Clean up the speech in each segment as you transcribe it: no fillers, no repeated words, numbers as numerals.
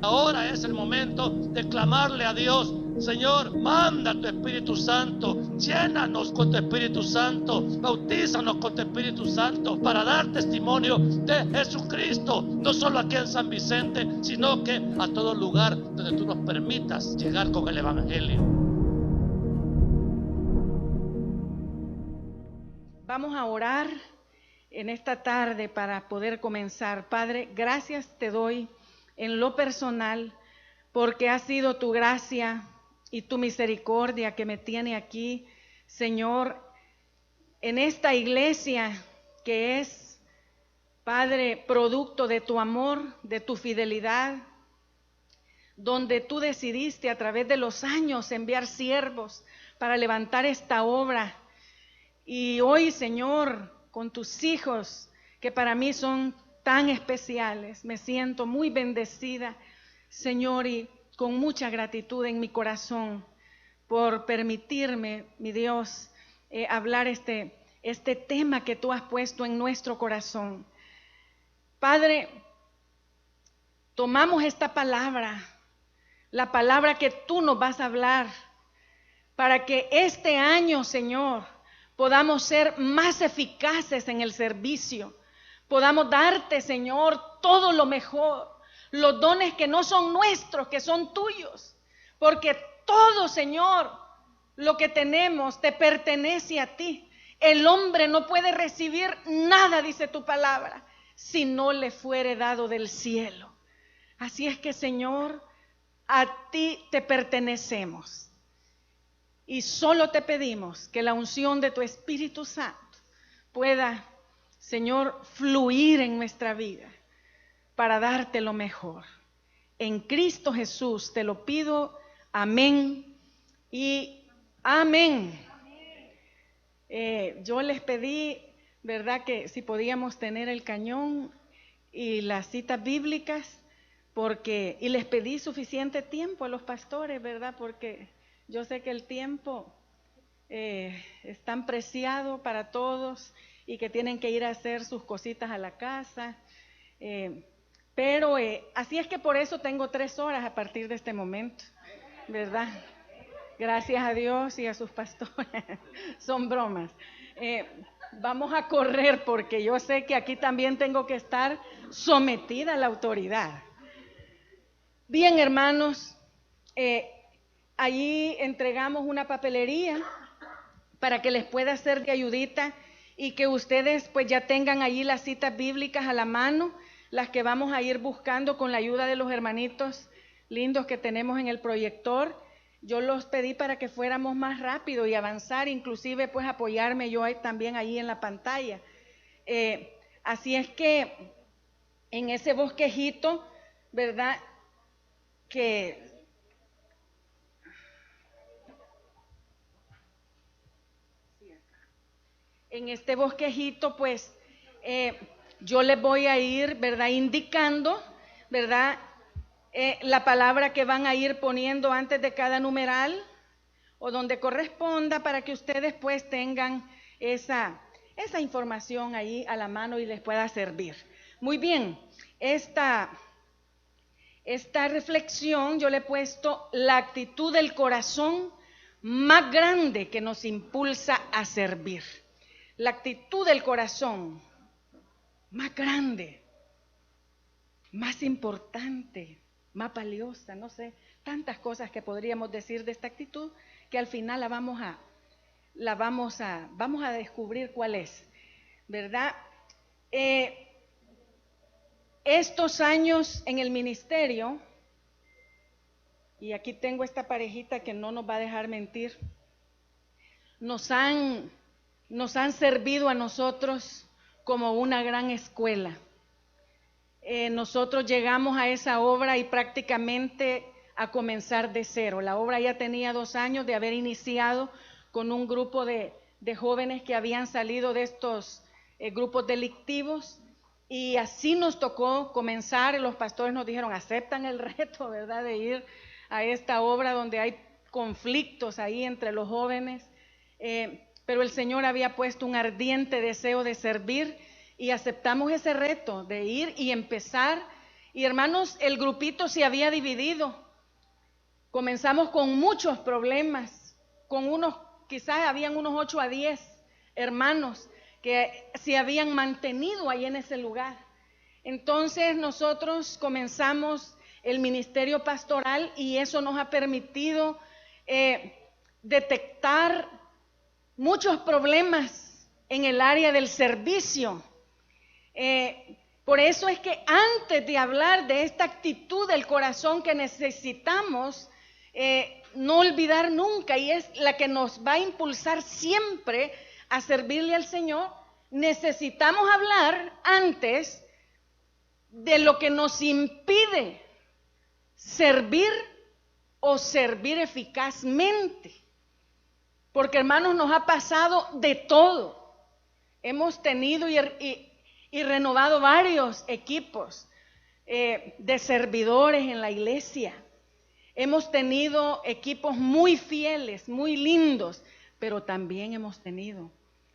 Ahora es el momento de clamarle a Dios: Señor, manda tu Espíritu Santo, llénanos con tu Espíritu Santo, bautízanos con tu Espíritu Santo para dar testimonio de Jesucristo, no solo aquí en San Vicente, sino que a todo lugar donde tú nos permitas llegar con el Evangelio. Vamos a orar en esta tarde para poder comenzar. Padre, gracias te doy en lo personal, porque ha sido tu gracia y tu misericordia que me tiene aquí, Señor, en esta iglesia que es, Padre, producto de tu amor, de tu fidelidad, donde tú decidiste a través de los años enviar siervos para levantar esta obra. Y hoy, Señor, con tus hijos, que para mí son tan especiales, me siento muy bendecida, Señor, y con mucha gratitud en mi corazón por permitirme, mi Dios, hablar este tema que tú has puesto en nuestro corazón. Padre, tomamos esta palabra, la palabra que tú nos vas a hablar, para que este año, Señor, podamos ser más eficaces en el servicio, podamos darte, Señor, todo lo mejor, los dones que no son nuestros, que son tuyos, porque todo, Señor, lo que tenemos te pertenece a ti. El hombre no puede recibir nada, dice tu palabra, si no le fuere dado del cielo. Así es que, Señor, a ti te pertenecemos. Y solo te pedimos que la unción de tu Espíritu Santo pueda, Señor, fluir en nuestra vida para darte lo mejor. En Cristo Jesús te lo pido. Amén y amén. Yo les pedí, ¿verdad?, que si podíamos tener el cañón y las citas bíblicas, y les pedí suficiente tiempo a los pastores, ¿verdad?, porque yo sé que el tiempo es tan preciado para todos y que tienen que ir a hacer sus cositas a la casa. Pero así es que por eso tengo 3 horas a partir de este momento, ¿verdad? Gracias a Dios y a sus pastores. Son bromas. Vamos a correr porque yo sé que aquí también tengo que estar sometida a la autoridad. Bien, hermanos, allí entregamos una papelería para que les pueda ser de ayudita y que ustedes pues ya tengan allí las citas bíblicas a la mano, las que vamos a ir buscando con la ayuda de los hermanitos lindos que tenemos en el proyector. Yo los pedí para que fuéramos más rápido y avanzar, inclusive pues apoyarme yo también allí en la pantalla. Así es que en ese bosquejito, ¿verdad?, que en este bosquejito, pues, yo les voy a ir, ¿verdad?, indicando, ¿verdad?, la palabra que van a ir poniendo antes de cada numeral o donde corresponda, para que ustedes pues tengan esa información ahí a la mano y les pueda servir. Muy bien, esta reflexión yo le he puesto: la actitud del corazón más grande que nos impulsa a servir. La actitud del corazón más grande, más importante, más valiosa, no sé, tantas cosas que podríamos decir de esta actitud, que al final vamos a descubrir cuál es, ¿verdad? Estos años en el ministerio, y aquí tengo esta parejita que no nos va a dejar mentir, nos han servido a nosotros como una gran escuela. Nosotros llegamos a esa obra y prácticamente a comenzar de cero. La obra ya tenía 2 años de haber iniciado con un grupo de jóvenes que habían salido de estos grupos delictivos, y así nos tocó comenzar. Los pastores nos dijeron: aceptan el reto, ¿verdad?, de ir a esta obra donde hay conflictos ahí entre los jóvenes. Pero el Señor había puesto un ardiente deseo de servir y aceptamos ese reto de ir y empezar Y hermanos, el grupito se había dividido. Comenzamos con muchos problemas, con unos, quizás habían unos 8 a 10 hermanos que se habían mantenido ahí en ese lugar. Entonces nosotros comenzamos el ministerio pastoral y eso nos ha permitido detectar muchos problemas en el área del servicio. Por eso es que antes de hablar de esta actitud del corazón que necesitamos, no olvidar nunca, y es la que nos va a impulsar siempre a servirle al Señor, necesitamos hablar antes de lo que nos impide servir o servir eficazmente. Porque hermanos, nos ha pasado de todo. Hemos tenido y renovado varios equipos de servidores en la iglesia. Hemos tenido equipos muy fieles, muy lindos, pero también hemos tenido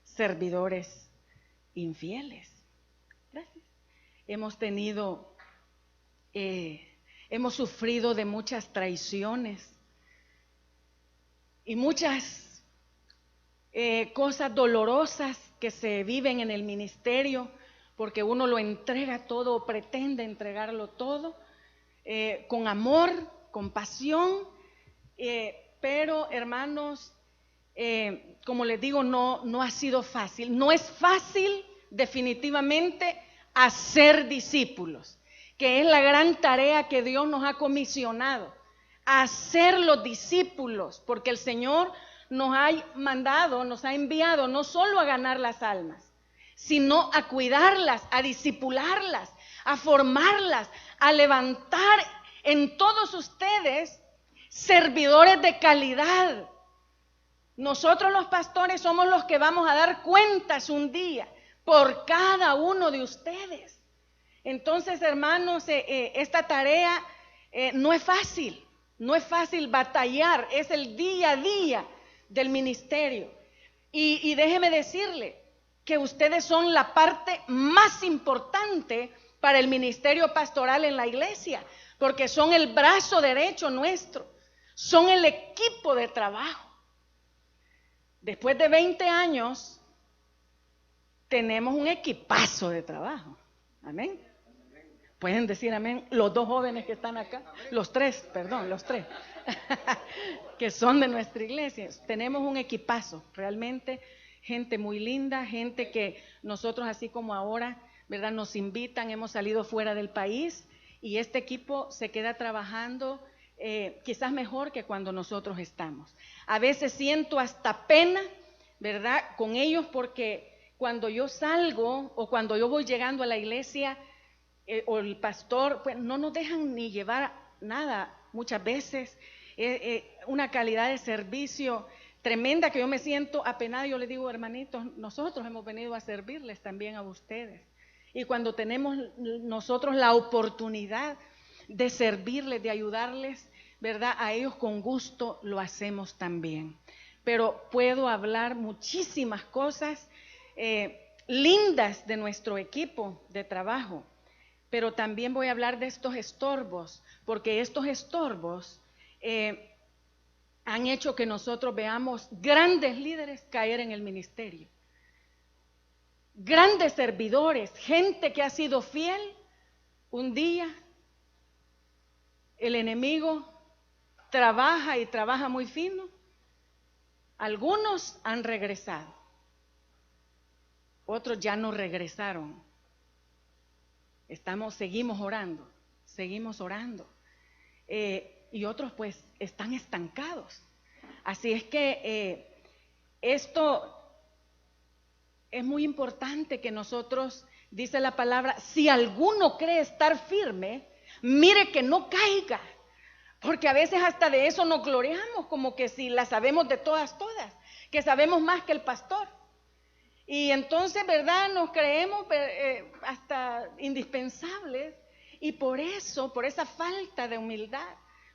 servidores infieles. Gracias. Hemos sufrido de muchas traiciones y muchas cosas dolorosas que se viven en el ministerio, porque uno lo entrega todo o pretende entregarlo todo, con amor, con pasión, pero hermanos, como les digo, no ha sido fácil. No es fácil definitivamente hacer discípulos, que es la gran tarea que Dios nos ha comisionado, hacer los discípulos, porque el Señor nos ha mandado, nos ha enviado no solo a ganar las almas, sino a cuidarlas, a discipularlas, a formarlas, a levantar en todos ustedes servidores de calidad. Nosotros los pastores somos los que vamos a dar cuentas un día por cada uno de ustedes. Entonces, hermanos, esta tarea no es fácil, no es fácil batallar, es el día a día del ministerio. Y déjeme decirle que ustedes son la parte más importante para el ministerio pastoral en la iglesia, porque son el brazo derecho nuestro, son el equipo de trabajo. Después de 20 años, tenemos un equipazo de trabajo. Amén. Pueden decir amén los dos jóvenes que están acá, los tres, que son de nuestra iglesia. Tenemos un equipazo, realmente, gente muy linda, gente que nosotros, así como ahora, ¿verdad?, nos invitan, hemos salido fuera del país y este equipo se queda trabajando quizás mejor que cuando nosotros estamos. A veces siento hasta pena, ¿verdad?, con ellos, porque cuando yo salgo o cuando yo voy llegando a la iglesia o el pastor, pues no nos dejan ni llevar nada muchas veces, una calidad de servicio tremenda que yo me siento apenada. Yo les digo, hermanitos, nosotros hemos venido a servirles también a ustedes. Y cuando tenemos nosotros la oportunidad de servirles, de ayudarles, ¿verdad?, a ellos con gusto lo hacemos también. Pero puedo hablar muchísimas cosas lindas de nuestro equipo de trabajo, pero también voy a hablar de estos estorbos, porque estos estorbos han hecho que nosotros veamos grandes líderes caer en el ministerio, grandes servidores, gente que ha sido fiel. Un día el enemigo trabaja y trabaja muy fino. Algunos han regresado, otros ya no regresaron. Seguimos orando. Y otros pues están estancados. Así es que esto es muy importante que nosotros, dice la palabra, si alguno cree estar firme, mire que no caiga. Porque a veces hasta de eso nos gloriamos, como que si la sabemos de todas, que sabemos más que el pastor. Y entonces, ¿verdad?, nos creemos hasta indispensables, y por esa falta de humildad,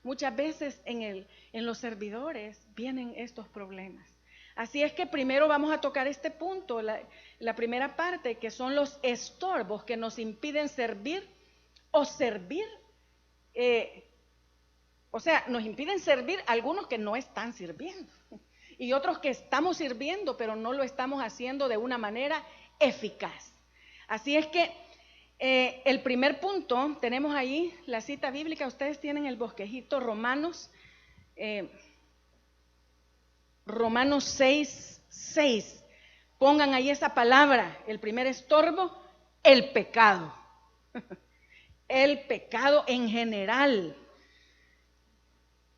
muchas veces en los servidores vienen estos problemas. Así es que primero vamos a tocar este punto, la primera parte, que son los estorbos que nos impiden servir o servir. O sea, nos impiden servir algunos que no están sirviendo y otros que estamos sirviendo, pero no lo estamos haciendo de una manera eficaz. Así es que el primer punto, tenemos ahí la cita bíblica, ustedes tienen el bosquejito, Romanos 6:6. Pongan ahí esa palabra, el primer estorbo, el pecado. El pecado en general.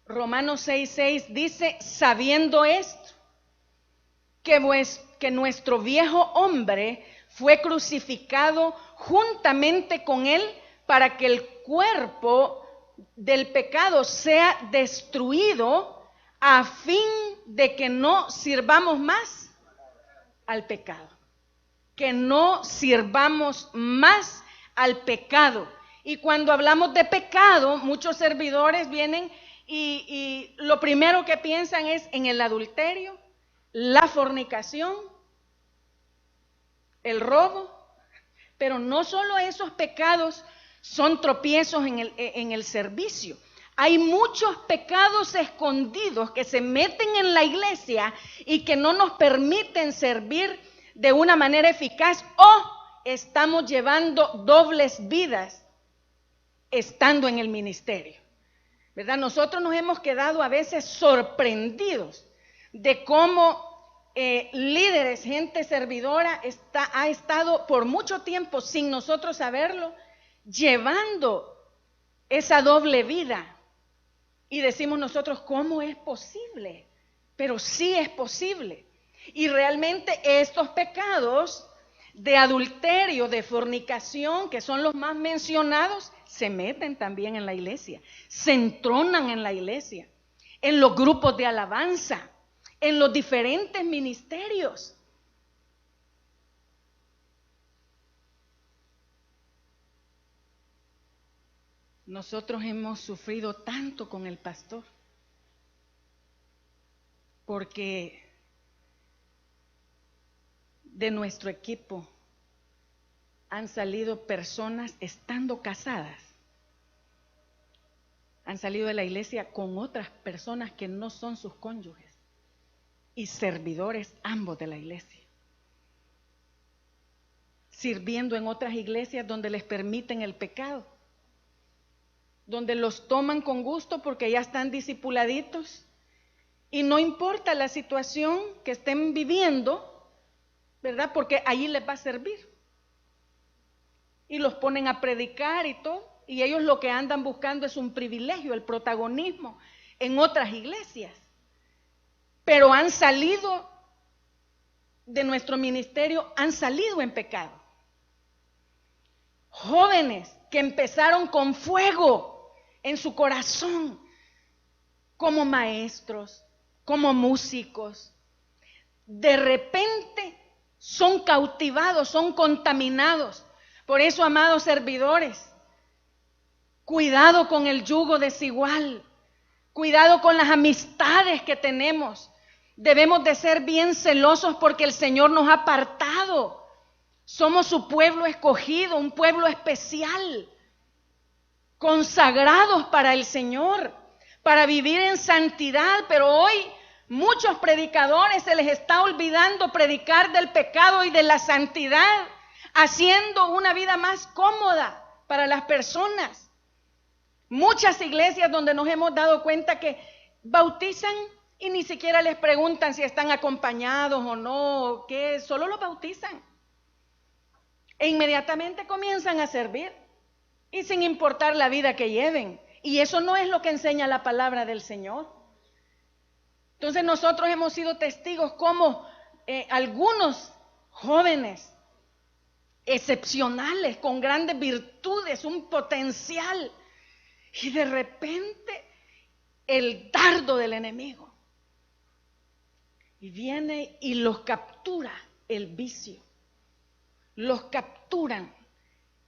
Romanos 6:6 dice, sabiendo esto, que nuestro viejo hombre fue crucificado juntamente con él para que el cuerpo del pecado sea destruido a fin de que no sirvamos más al pecado. Que no sirvamos más al pecado. Y cuando hablamos de pecado, muchos servidores vienen y lo primero que piensan es en el adulterio, la fornicación, el robo, pero no solo esos pecados son tropiezos en el servicio. Hay muchos pecados escondidos que se meten en la iglesia y que no nos permiten servir de una manera eficaz, o estamos llevando dobles vidas estando en el ministerio, ¿verdad? Nosotros nos hemos quedado a veces sorprendidos de cómo líderes, gente servidora ha estado por mucho tiempo sin nosotros saberlo, llevando esa doble vida. Y decimos nosotros, ¿cómo es posible? Pero sí es posible. Y realmente estos pecados de adulterio, de fornicación, que son los más mencionados, se meten también en la iglesia, se entronan en la iglesia, en los grupos de alabanza, en los diferentes ministerios. Nosotros hemos sufrido tanto con el pastor, porque de nuestro equipo han salido personas estando casadas, han salido de la iglesia con otras personas que no son sus cónyuges y servidores ambos de la iglesia, sirviendo en otras iglesias donde les permiten el pecado, donde los toman con gusto porque ya están discipuladitos y no importa la situación que estén viviendo, ¿verdad? Porque allí les va a servir. Y los ponen a predicar y todo, y ellos lo que andan buscando es un privilegio, el protagonismo en otras iglesias. Pero han salido de nuestro ministerio, han salido en pecado. Jóvenes que empezaron con fuego en su corazón, como maestros, como músicos, de repente son cautivados, son contaminados. Por eso, amados servidores, cuidado con el yugo desigual, cuidado con las amistades que tenemos. Debemos de ser bien celosos porque el Señor nos ha apartado. Somos su pueblo escogido, un pueblo especial, consagrados para el Señor, para vivir en santidad. Pero hoy muchos predicadores se les está olvidando predicar del pecado y de la santidad, haciendo una vida más cómoda para las personas. Muchas iglesias donde nos hemos dado cuenta que bautizan y ni siquiera les preguntan si están acompañados o no, que solo los bautizan. E inmediatamente comienzan a servir y sin importar la vida que lleven. Y eso no es lo que enseña la palabra del Señor. Entonces nosotros hemos sido testigos como algunos jóvenes excepcionales, con grandes virtudes, un potencial, y de repente el dardo del enemigo y viene y los captura el vicio, los capturan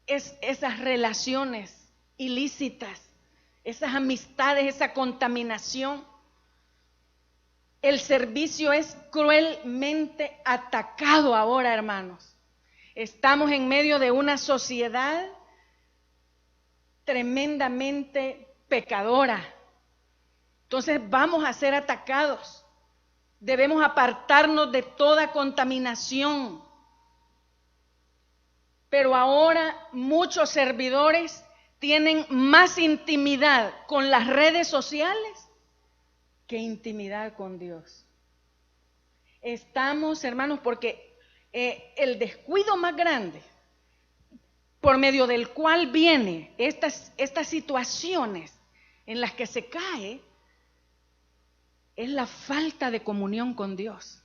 esas relaciones ilícitas, esas amistades, esa contaminación. El servicio es cruelmente atacado ahora, hermanos. Estamos en medio de una sociedad tremendamente pecadora. Entonces vamos a ser atacados. Debemos apartarnos de toda contaminación. Pero ahora muchos servidores tienen más intimidad con las redes sociales que intimidad con Dios. Estamos, hermanos, porque el descuido más grande por medio del cual viene estas situaciones en las que se cae es la falta de comunión con Dios,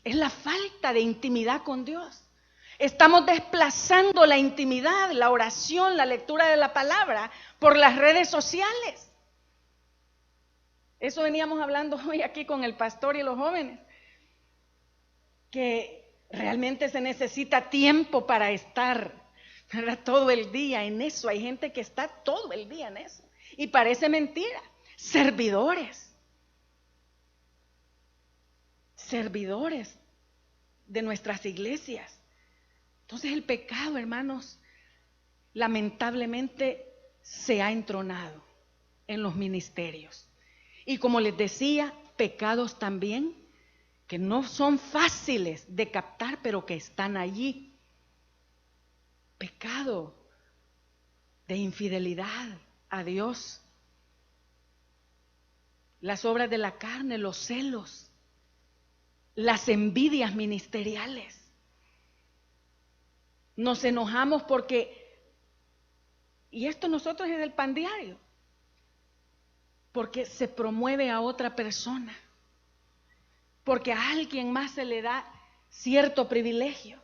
es la falta de intimidad con Dios. Estamos desplazando la intimidad, la oración, la lectura de la palabra por las redes sociales. Eso veníamos hablando hoy aquí con el pastor y los jóvenes, que realmente se necesita tiempo para estar, ¿verdad?, todo el día en eso. Hay gente que está todo el día en eso y parece mentira. Servidores de nuestras iglesias. Entonces el pecado, hermanos, lamentablemente se ha entronado en los ministerios. Y como les decía, pecados también que no son fáciles de captar, pero que están allí. Pecado de infidelidad a Dios, las obras de la carne, los celos, las envidias ministeriales. Nos enojamos porque, y esto nosotros es el pan diario, porque se promueve a otra persona, porque a alguien más se le da cierto privilegio.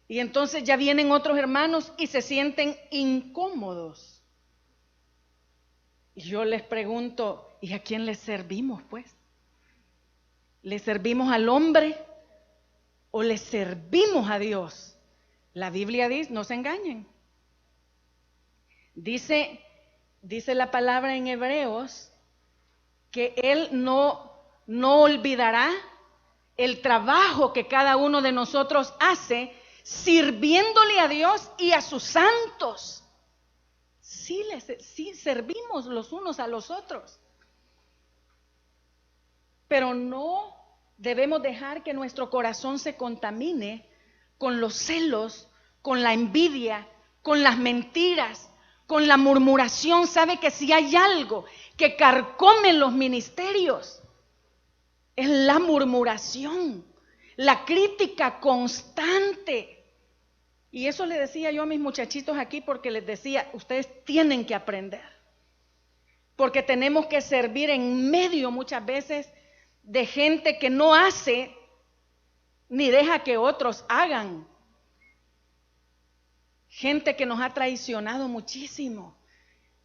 Y entonces ya vienen otros hermanos y se sienten incómodos. Y yo les pregunto, ¿y a quién les servimos, pues? ¿Le servimos al hombre o le servimos a Dios? La Biblia dice, no se engañen. Dice la palabra en Hebreos que Él no olvidará el trabajo que cada uno de nosotros hace sirviéndole a Dios y a sus santos. Sí servimos los unos a los otros. Pero no debemos dejar que nuestro corazón se contamine con los celos, con la envidia, con las mentiras, con la murmuración. Sabe que si hay algo que carcome los ministerios, es la murmuración, la crítica constante. Y eso le decía yo a mis muchachitos aquí, porque les decía, ustedes tienen que aprender, porque tenemos que servir en medio muchas veces de gente que no hace ni deja que otros hagan. Gente que nos ha traicionado muchísimo,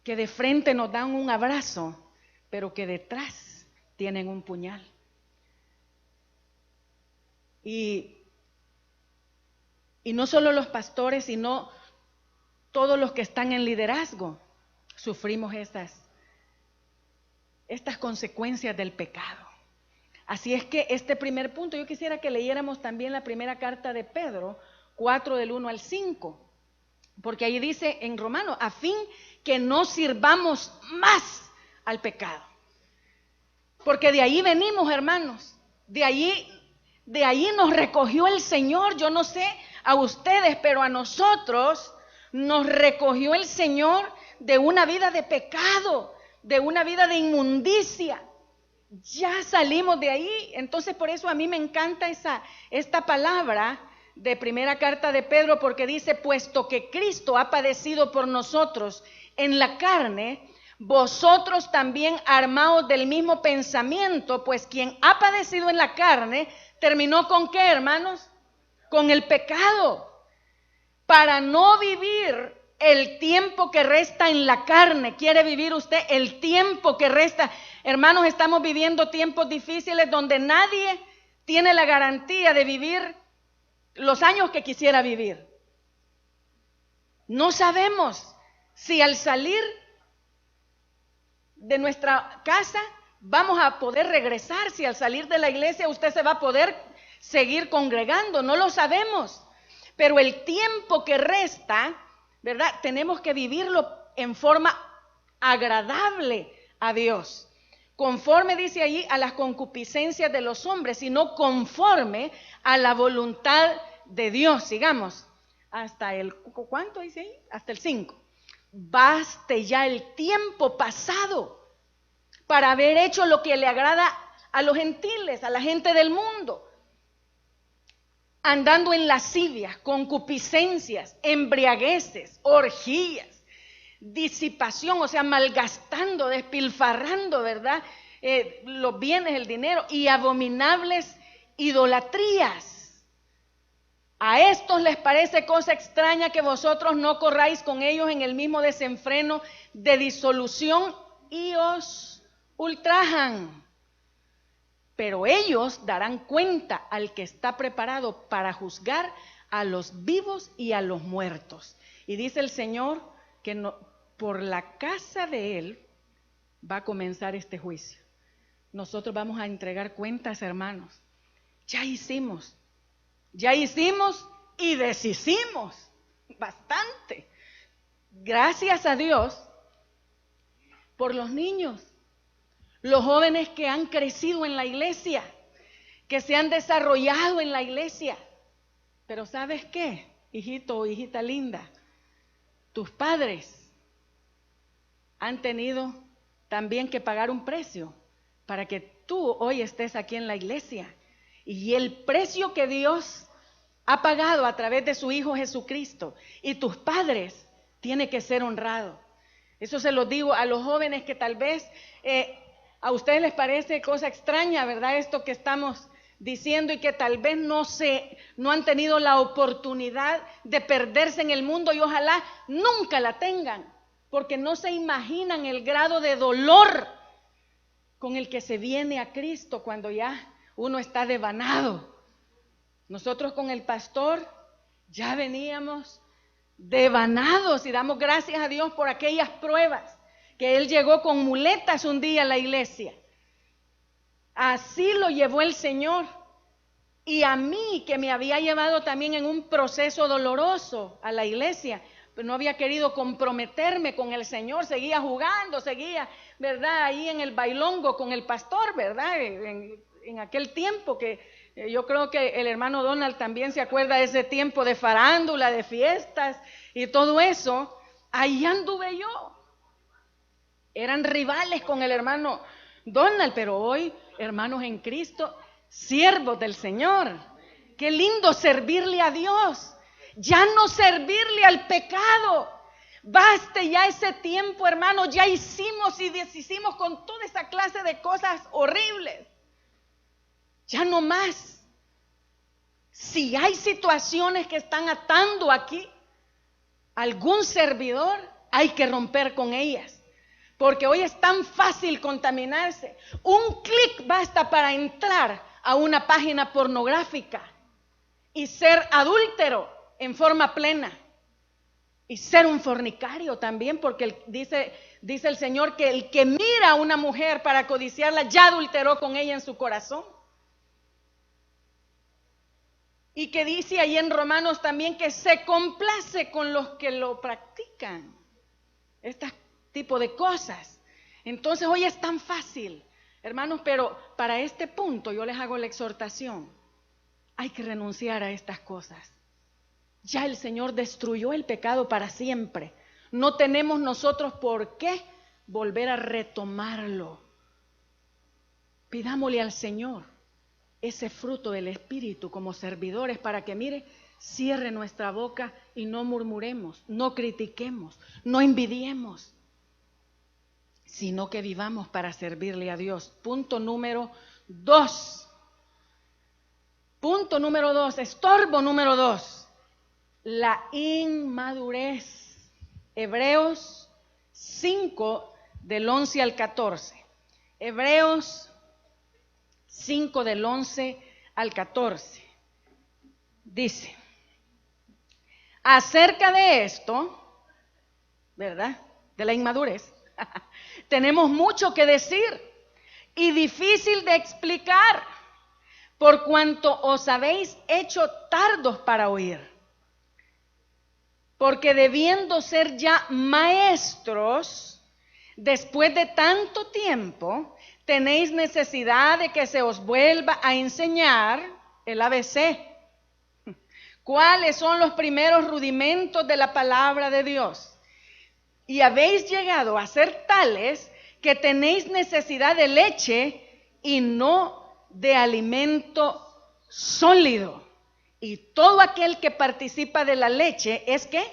que de frente nos dan un abrazo, pero que detrás tienen un puñal. Y no solo los pastores, sino todos los que están en liderazgo sufrimos estas consecuencias del pecado. Así es que este primer punto, yo quisiera que leyéramos también la primera carta de Pedro, 4 del 1 al 5, porque ahí dice en Romanos, a fin que no sirvamos más al pecado. Porque de ahí venimos, hermanos, de ahí nos recogió el Señor. Yo no sé a ustedes, pero a nosotros nos recogió el Señor de una vida de pecado, de una vida de inmundicia. Ya salimos de ahí. Entonces por eso a mí me encanta esta palabra de primera carta de Pedro, porque dice, puesto que Cristo ha padecido por nosotros en la carne, vosotros también armaos del mismo pensamiento, pues quien ha padecido en la carne, terminó ¿con qué, hermanos? Con el pecado, para no vivir el tiempo que resta en la carne. ¿Quiere vivir usted el tiempo que resta? Hermanos, estamos viviendo tiempos difíciles donde nadie tiene la garantía de vivir los años que quisiera vivir. No sabemos si al salir de nuestra casa vamos a poder regresar, si al salir de la iglesia usted se va a poder seguir congregando, no lo sabemos. Pero el tiempo que resta, ¿verdad?, tenemos que vivirlo en forma agradable a Dios. Conforme, dice allí, a las concupiscencias de los hombres, sino conforme a la voluntad de Dios. Sigamos. Hasta el, ¿cuánto dice ahí? Hasta el 5. Baste ya el tiempo pasado para haber hecho lo que le agrada a los gentiles, a la gente del mundo, andando en lascivias, concupiscencias, embriagueces, orgías, disipación, o sea, malgastando, despilfarrando, ¿verdad? Los bienes, el dinero, y abominables idolatrías. A estos les parece cosa extraña que vosotros no corráis con ellos en el mismo desenfreno de disolución y os ultrajan. Pero ellos darán cuenta al que está preparado para juzgar a los vivos y a los muertos. Y dice el Señor que no, por la casa de Él va a comenzar este juicio. Nosotros vamos a entregar cuentas, hermanos. Ya hicimos y deshicimos bastante. Gracias a Dios por los niños, los jóvenes que han crecido en la iglesia, que se han desarrollado en la iglesia. Pero ¿sabes qué, hijito o hijita linda? Tus padres han tenido también que pagar un precio para que tú hoy estés aquí en la iglesia. Y el precio que Dios ha pagado a través de su Hijo Jesucristo y tus padres tiene que ser honrado. Eso se lo digo a los jóvenes que tal vez a ustedes les parece cosa extraña, ¿verdad? Esto que estamos diciendo, y que tal vez no han tenido la oportunidad de perderse en el mundo, y ojalá nunca la tengan, porque no se imaginan el grado de dolor con el que se viene a Cristo cuando ya uno está devanado. Nosotros con el pastor ya veníamos devanados y damos gracias a Dios por aquellas pruebas, que él llegó con muletas un día a la iglesia. Así lo llevó el Señor. Y a mí, que me había llevado también en un proceso doloroso a la iglesia, pero no había querido comprometerme con el Señor, seguía jugando, seguía, ¿verdad?, ahí en el bailongo con el pastor, ¿verdad?, en aquel tiempo que yo creo que el hermano Donald también se acuerda de ese tiempo de farándula, de fiestas y todo eso. Ahí anduve yo. Eran rivales con el hermano Donald, pero hoy, hermanos en Cristo, siervos del Señor. Qué lindo servirle a Dios, ya no servirle al pecado. Baste ya ese tiempo, hermano, ya hicimos y deshicimos con toda esa clase de cosas horribles. Ya no más. Si hay situaciones que están atando aquí algún servidor, hay que romper con ellas, porque hoy es tan fácil contaminarse. Un clic basta para entrar a una página pornográfica y ser adúltero en forma plena, y ser un fornicario también, porque dice el Señor que el que mira a una mujer para codiciarla ya adulteró con ella en su corazón. Y que dice ahí en Romanos también que se complace con los que lo practican, este tipo de cosas. Entonces hoy es tan fácil, hermanos, pero para este punto yo les hago la exhortación: hay que renunciar a estas cosas. Ya el Señor destruyó el pecado para siempre. No tenemos nosotros por qué volver a retomarlo. Pidámosle al Señor ese fruto del Espíritu como servidores, para que, mire, cierre nuestra boca y no murmuremos, no critiquemos, no envidiemos, sino que vivamos para servirle a Dios. Punto número 2. Punto número 2, estorbo número 2, la inmadurez. Hebreos 5 del 11 al 14. Hebreos 5 del 11 al 14. Dice, acerca de esto, ¿verdad?, de la inmadurez, tenemos mucho que decir y difícil de explicar, por cuanto os habéis hecho tardos para oír. porque debiendo ser ya maestros, después de tanto tiempo, tenéis necesidad de que se os vuelva a enseñar el ABC. ¿Cuáles son los primeros rudimentos de la palabra de Dios? Y habéis llegado a ser tales que tenéis necesidad de leche y no de alimento sólido. Y todo aquel que participa de la leche es ¿qué?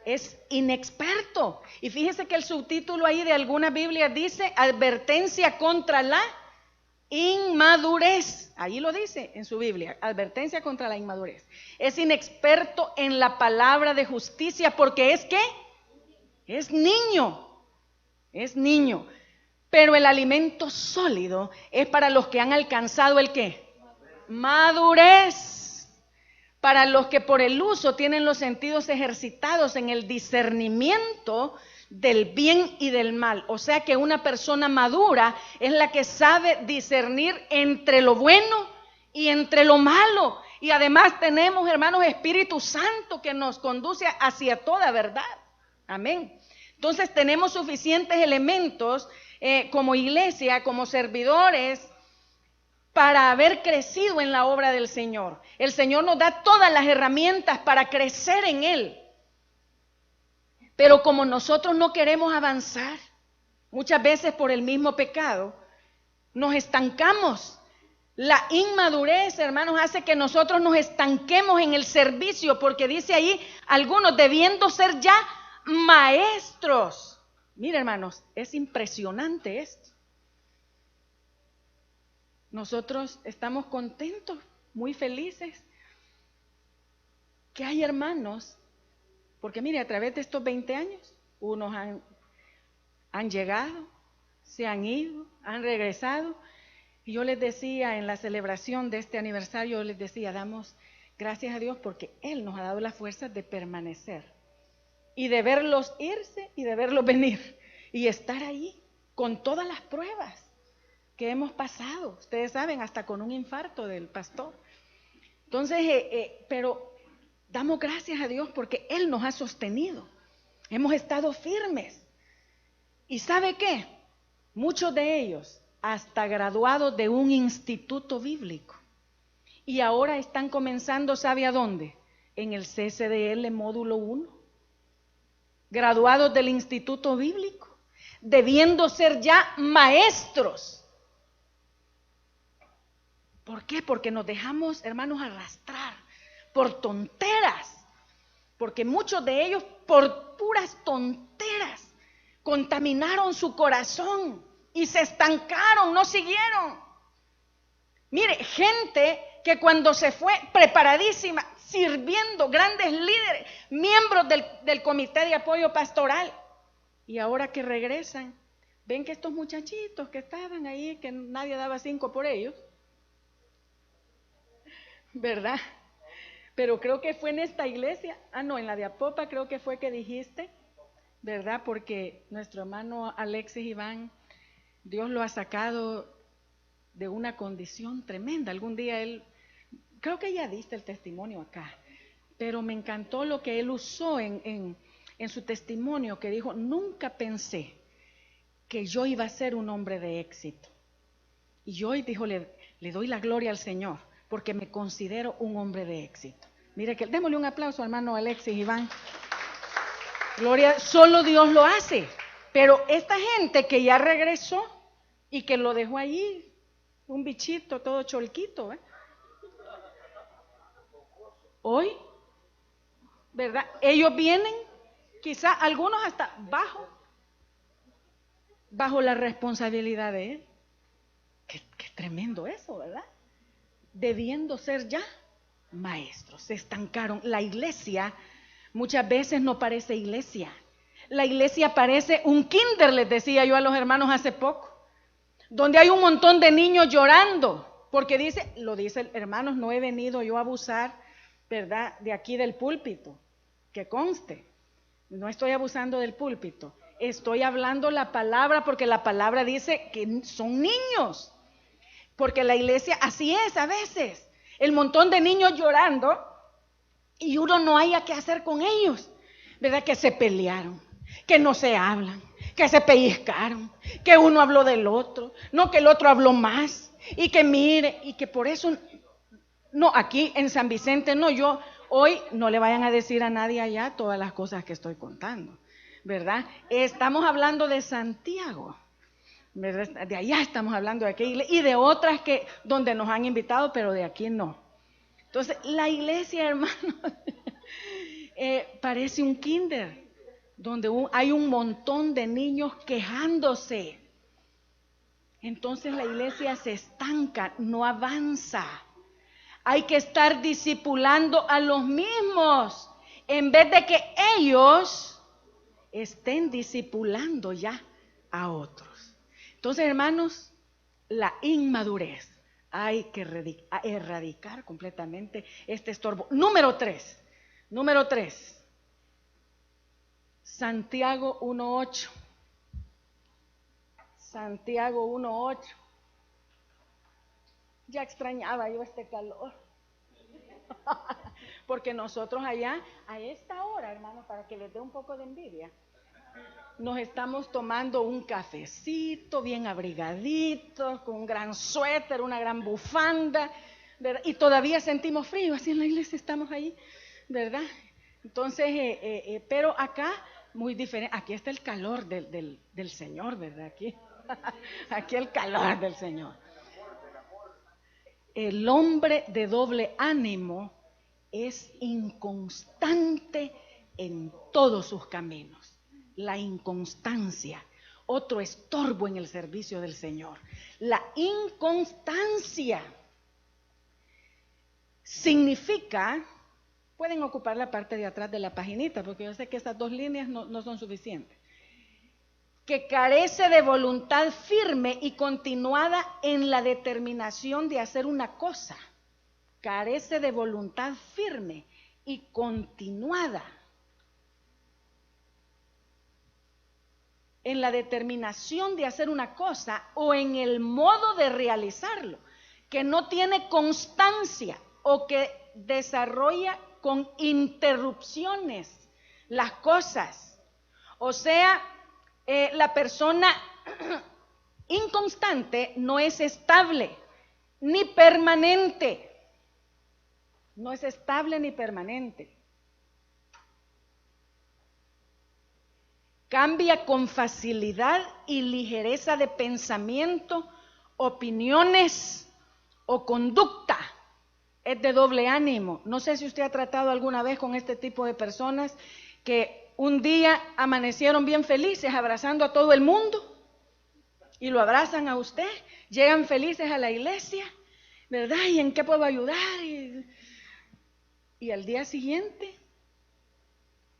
Es inexperto. Y fíjese que el subtítulo ahí de alguna Biblia dice advertencia contra la inmadurez. Ahí lo dice en su Biblia, advertencia contra la inmadurez. Es inexperto en la palabra de justicia porque es ¿qué? Es niño. Es niño. Pero el alimento sólido es para los que han alcanzado el ¿qué? Madurez. Para los que por el uso tienen los sentidos ejercitados en el discernimiento del bien y del mal. O sea que una persona madura es la que sabe discernir entre lo bueno y entre lo malo. Y además tenemos, hermanos, Espíritu Santo que nos conduce hacia toda verdad. Amén. Entonces tenemos suficientes elementos como iglesia, como servidores, para haber crecido en la obra del Señor. El Señor nos da todas las herramientas para crecer en Él. Pero como nosotros no queremos avanzar, muchas veces por el mismo pecado, nos estancamos. La inmadurez, hermanos, hace que nosotros nos estanquemos en el servicio, porque dice ahí, algunos debiendo ser ya maestros. Mira, hermanos, es impresionante esto. Nosotros estamos contentos, muy felices, que hay hermanos, porque mire, a través de estos 20 años, unos han llegado, se han ido, han regresado, y yo les decía en la celebración de este aniversario, yo les decía, damos gracias a Dios porque Él nos ha dado la fuerza de permanecer, y de verlos irse, y de verlos venir, y estar ahí, con todas las pruebas que hemos pasado, ustedes saben, hasta con un infarto del pastor. Entonces, pero damos gracias a Dios porque Él nos ha sostenido, hemos estado firmes. ¿Y sabe qué? Muchos de ellos hasta graduados de un instituto bíblico y ahora están comenzando, ¿sabe a dónde? En el CSDL módulo 1, graduados del instituto bíblico, debiendo ser ya maestros. ¿Por qué? Porque nos dejamos, hermanos, arrastrar por tonteras, porque muchos de ellos por puras tonteras contaminaron su corazón y se estancaron, no siguieron. Mire, gente que cuando se fue preparadísima, sirviendo, grandes líderes, miembros del comité de apoyo pastoral, y ahora que regresan, ven que estos muchachitos que estaban ahí, que nadie daba 5 por ellos, ¿verdad? Pero creo que fue en esta iglesia, no, en la de Apopa creo que fue que dijiste, ¿verdad? Porque nuestro hermano Alexis Iván, Dios lo ha sacado de una condición tremenda. Algún día él, creo que ya diste el testimonio acá, pero me encantó lo que él usó en su testimonio, que dijo, nunca pensé que yo iba a ser un hombre de éxito. Y hoy dijo, le doy la gloria al Señor, porque me considero un hombre de éxito. Mire, que démosle un aplauso al hermano Alexis Iván. Gloria, solo Dios lo hace. Pero esta gente que ya regresó y que lo dejó allí, un bichito todo cholquito, hoy, ¿verdad? Ellos vienen, quizá algunos hasta bajo la responsabilidad de Él. Qué tremendo eso, ¿verdad? Debiendo ser ya maestros, se estancaron. La iglesia muchas veces no parece iglesia. La iglesia parece un kinder, les decía yo a los hermanos hace poco, donde hay un montón de niños llorando, porque lo dice hermanos, no he venido yo a abusar, ¿verdad?, de aquí del púlpito, que conste, no estoy abusando del púlpito, estoy hablando la palabra, porque la palabra dice que son niños. Porque la iglesia así es a veces, el montón de niños llorando, y uno no haya qué hacer con ellos, ¿verdad? Que se pelearon, que no se hablan, que se pellizcaron, que uno habló del otro, no que el otro habló más, y que mire, y que por eso, no, aquí en San Vicente, no, yo hoy no le vayan a decir a nadie allá todas las cosas que estoy contando, ¿verdad? Estamos hablando de Santiago, ¿verdad? De allá estamos hablando de aquí, y de otras que donde nos han invitado, pero de aquí no. Entonces, la iglesia, hermano, parece un kinder, donde hay un montón de niños quejándose. Entonces la iglesia se estanca, no avanza. Hay que estar discipulando a los mismos, en vez de que ellos estén discipulando ya a otros. Entonces, hermanos, la inmadurez. Hay que erradicar completamente este estorbo. Número 3. Santiago 1:8. Santiago 1:8. Ya extrañaba yo este calor. Porque nosotros allá, a esta hora, hermano, para que les dé un poco de envidia, nos estamos tomando un cafecito bien abrigadito, con un gran suéter, una gran bufanda, ¿verdad? Y todavía sentimos frío, así en la iglesia estamos ahí, ¿verdad? Entonces, pero acá, muy diferente, aquí está el calor del Señor, ¿verdad? Aquí el calor del Señor. El hombre de doble ánimo es inconstante en todos sus caminos. La inconstancia, otro estorbo en el servicio del Señor. La inconstancia significa, pueden ocupar la parte de atrás de la paginita, porque yo sé que estas 2 líneas no son suficientes, que carece de voluntad firme y continuada en la determinación de hacer una cosa. Carece de voluntad firme y continuada en la determinación de hacer una cosa o en el modo de realizarlo, que no tiene constancia o que desarrolla con interrupciones las cosas. O sea, la persona inconstante no es estable ni permanente. No es estable ni permanente. Cambia con facilidad y ligereza de pensamiento, opiniones o conducta. Es de doble ánimo. No sé si usted ha tratado alguna vez con este tipo de personas que un día amanecieron bien felices abrazando a todo el mundo y lo abrazan a usted, llegan felices a la iglesia, ¿verdad? ¿Y en qué puedo ayudar? Y al día siguiente,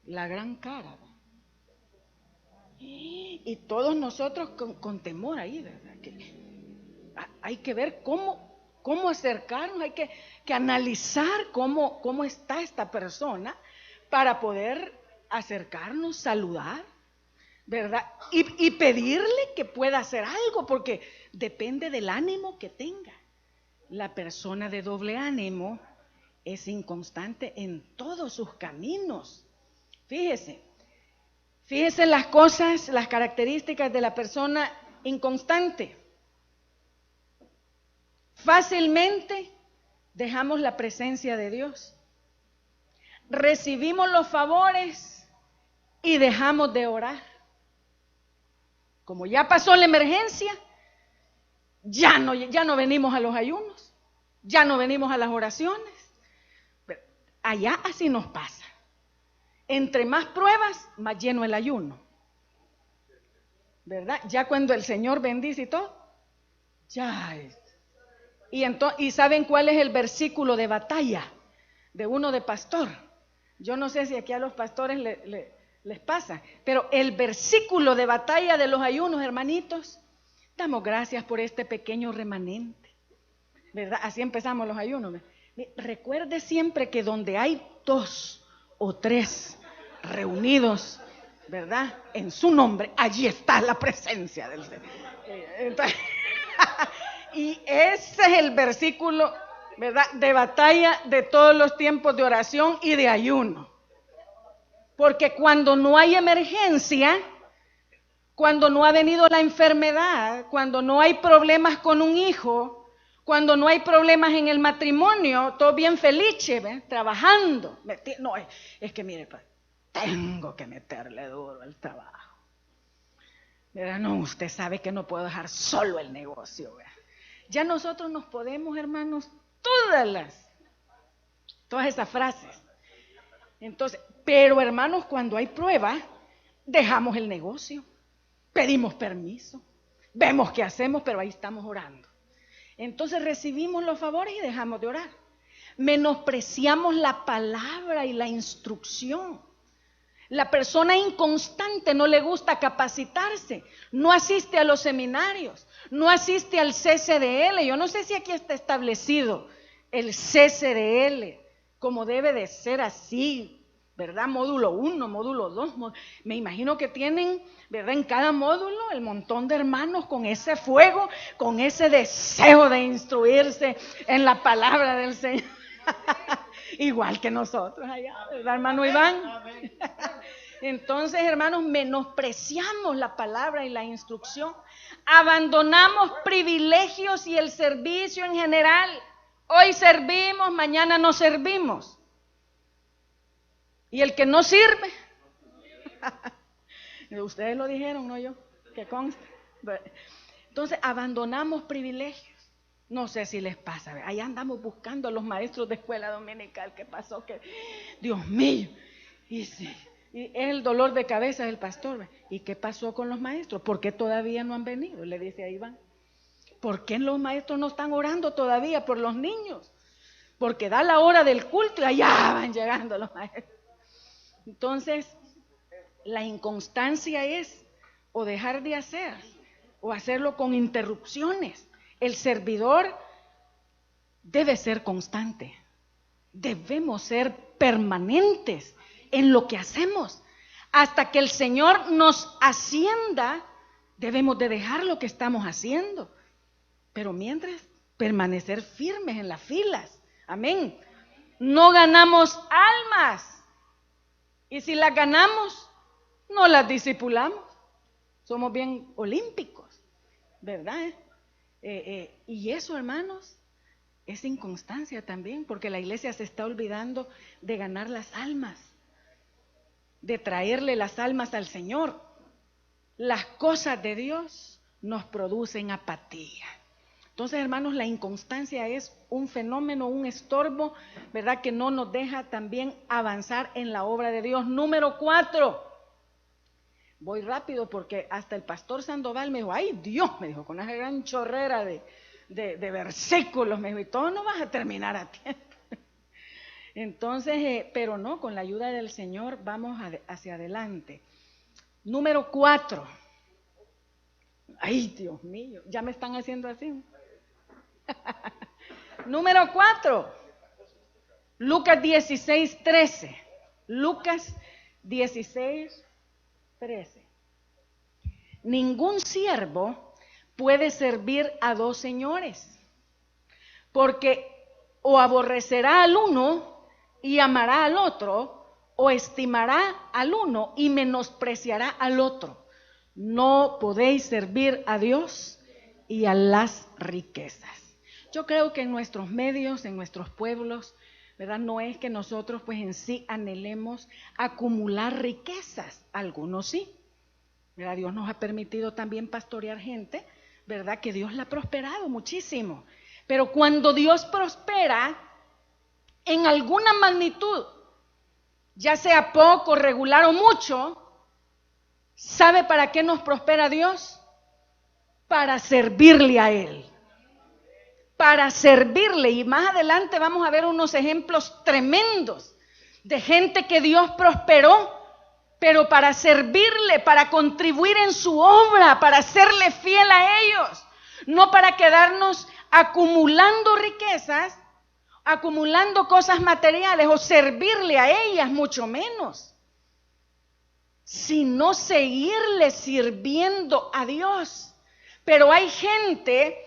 la gran cara. Y todos nosotros con temor ahí, ¿verdad? Hay que ver cómo acercarnos, hay que analizar cómo está esta persona para poder acercarnos, saludar, ¿verdad? Y pedirle que pueda hacer algo, porque depende del ánimo que tenga. La persona de doble ánimo es inconstante en todos sus caminos. Fíjese las cosas, las características de la persona inconstante. Fácilmente dejamos la presencia de Dios. Recibimos los favores y dejamos de orar. Como ya pasó la emergencia, ya no venimos a los ayunos, ya no venimos a las oraciones. Allá así nos pasa. Entre más pruebas, más lleno el ayuno, ¿verdad? Ya cuando el Señor bendice y todo, ya es. Y ¿saben cuál es el versículo de batalla de uno de pastor? Yo no sé si aquí a los pastores les pasa, pero el versículo de batalla de los ayunos, hermanitos, damos gracias por este pequeño remanente, ¿verdad? Así empezamos los ayunos. Recuerde siempre que donde hay 2 o 3 reunidos, ¿verdad? En su nombre, allí está la presencia del Señor. Y ese es el versículo ¿verdad? De batalla de todos los tiempos de oración y de ayuno. Porque cuando no hay emergencia, cuando no ha venido la enfermedad, cuando no hay problemas con un hijo, cuando no hay problemas en el matrimonio, todo bien feliz, trabajando. No, es que mire, tengo que meterle duro al trabajo. ¿Verdad? No, usted sabe que no puedo dejar solo el negocio. ¿Verdad? Ya nosotros nos podemos, hermanos, todas esas frases. Entonces, pero hermanos, cuando hay prueba, dejamos el negocio, pedimos permiso, vemos qué hacemos, pero ahí estamos orando. Entonces recibimos los favores y dejamos de orar. Menospreciamos la palabra y la instrucción. La persona inconstante no le gusta capacitarse, no asiste a los seminarios, no asiste al CCDL. Yo no sé si aquí está establecido el CCDL como debe de ser así, ¿verdad? Módulo 1, módulo 2, me imagino que tienen, ¿verdad? En cada módulo el montón de hermanos con ese fuego, con ese deseo de instruirse en la palabra del Señor. Igual que nosotros allá, ¿verdad, hermano Iván? Entonces, hermanos, menospreciamos la palabra y la instrucción, abandonamos privilegios y el servicio en general. Hoy servimos, mañana no servimos. Y el que no sirve, ustedes lo dijeron, no yo, que consta. Entonces, abandonamos privilegios. No sé si les pasa, ahí andamos buscando a los maestros de escuela dominical. ¿Qué pasó? Que, Dios mío, y es el dolor de cabeza del pastor. ¿Y qué pasó con los maestros? ¿Por qué todavía no han venido? Le dice a Iván. ¿Por qué los maestros no están orando todavía por los niños? Porque da la hora del culto y allá van llegando los maestros. Entonces, la inconstancia es o dejar de hacer o hacerlo con interrupciones. El servidor debe ser constante. Debemos ser permanentes en lo que hacemos. Hasta que el Señor nos ascienda, debemos de dejar lo que estamos haciendo. Pero mientras, permanecer firmes en las filas. Amén. No ganamos almas. Y si las ganamos, no las discipulamos. Somos bien olímpicos, ¿verdad? Y eso, hermanos, es inconstancia también, porque la iglesia se está olvidando de ganar las almas, de traerle las almas al Señor. Las cosas de Dios nos producen apatía. Entonces, hermanos, la inconstancia es un fenómeno, un estorbo, ¿verdad? Que no nos deja también avanzar en la obra de Dios. Número 4. Voy rápido porque hasta el pastor Sandoval me dijo, ay Dios, me dijo, con una gran chorrera de versículos, me dijo, y todo no vas a terminar a tiempo. Entonces, pero no, con la ayuda del Señor vamos hacia adelante. Número 4. Ay, Dios mío, ya me están haciendo así. Número 4. Lucas 16:13. Lucas 16:13. Ningún siervo puede servir a dos señores, porque o aborrecerá al uno y amará al otro, o estimará al uno y menospreciará al otro. No podéis servir a Dios y a las riquezas. Yo creo que en nuestros medios, en nuestros pueblos, ¿verdad? No es que nosotros pues en sí anhelemos acumular riquezas, algunos sí, ¿verdad? Dios nos ha permitido también pastorear gente, ¿verdad? Que Dios la ha prosperado muchísimo, pero cuando Dios prospera en alguna magnitud, ya sea poco, regular o mucho, ¿sabe para qué nos prospera Dios? Para servirle a Él. Para servirle, y más adelante vamos a ver unos ejemplos tremendos de gente que Dios prosperó, pero para servirle, para contribuir en su obra, para serle fiel a ellos, no para quedarnos acumulando riquezas, acumulando cosas materiales o servirle a ellas, mucho menos, sino seguirle sirviendo a Dios. Pero hay gente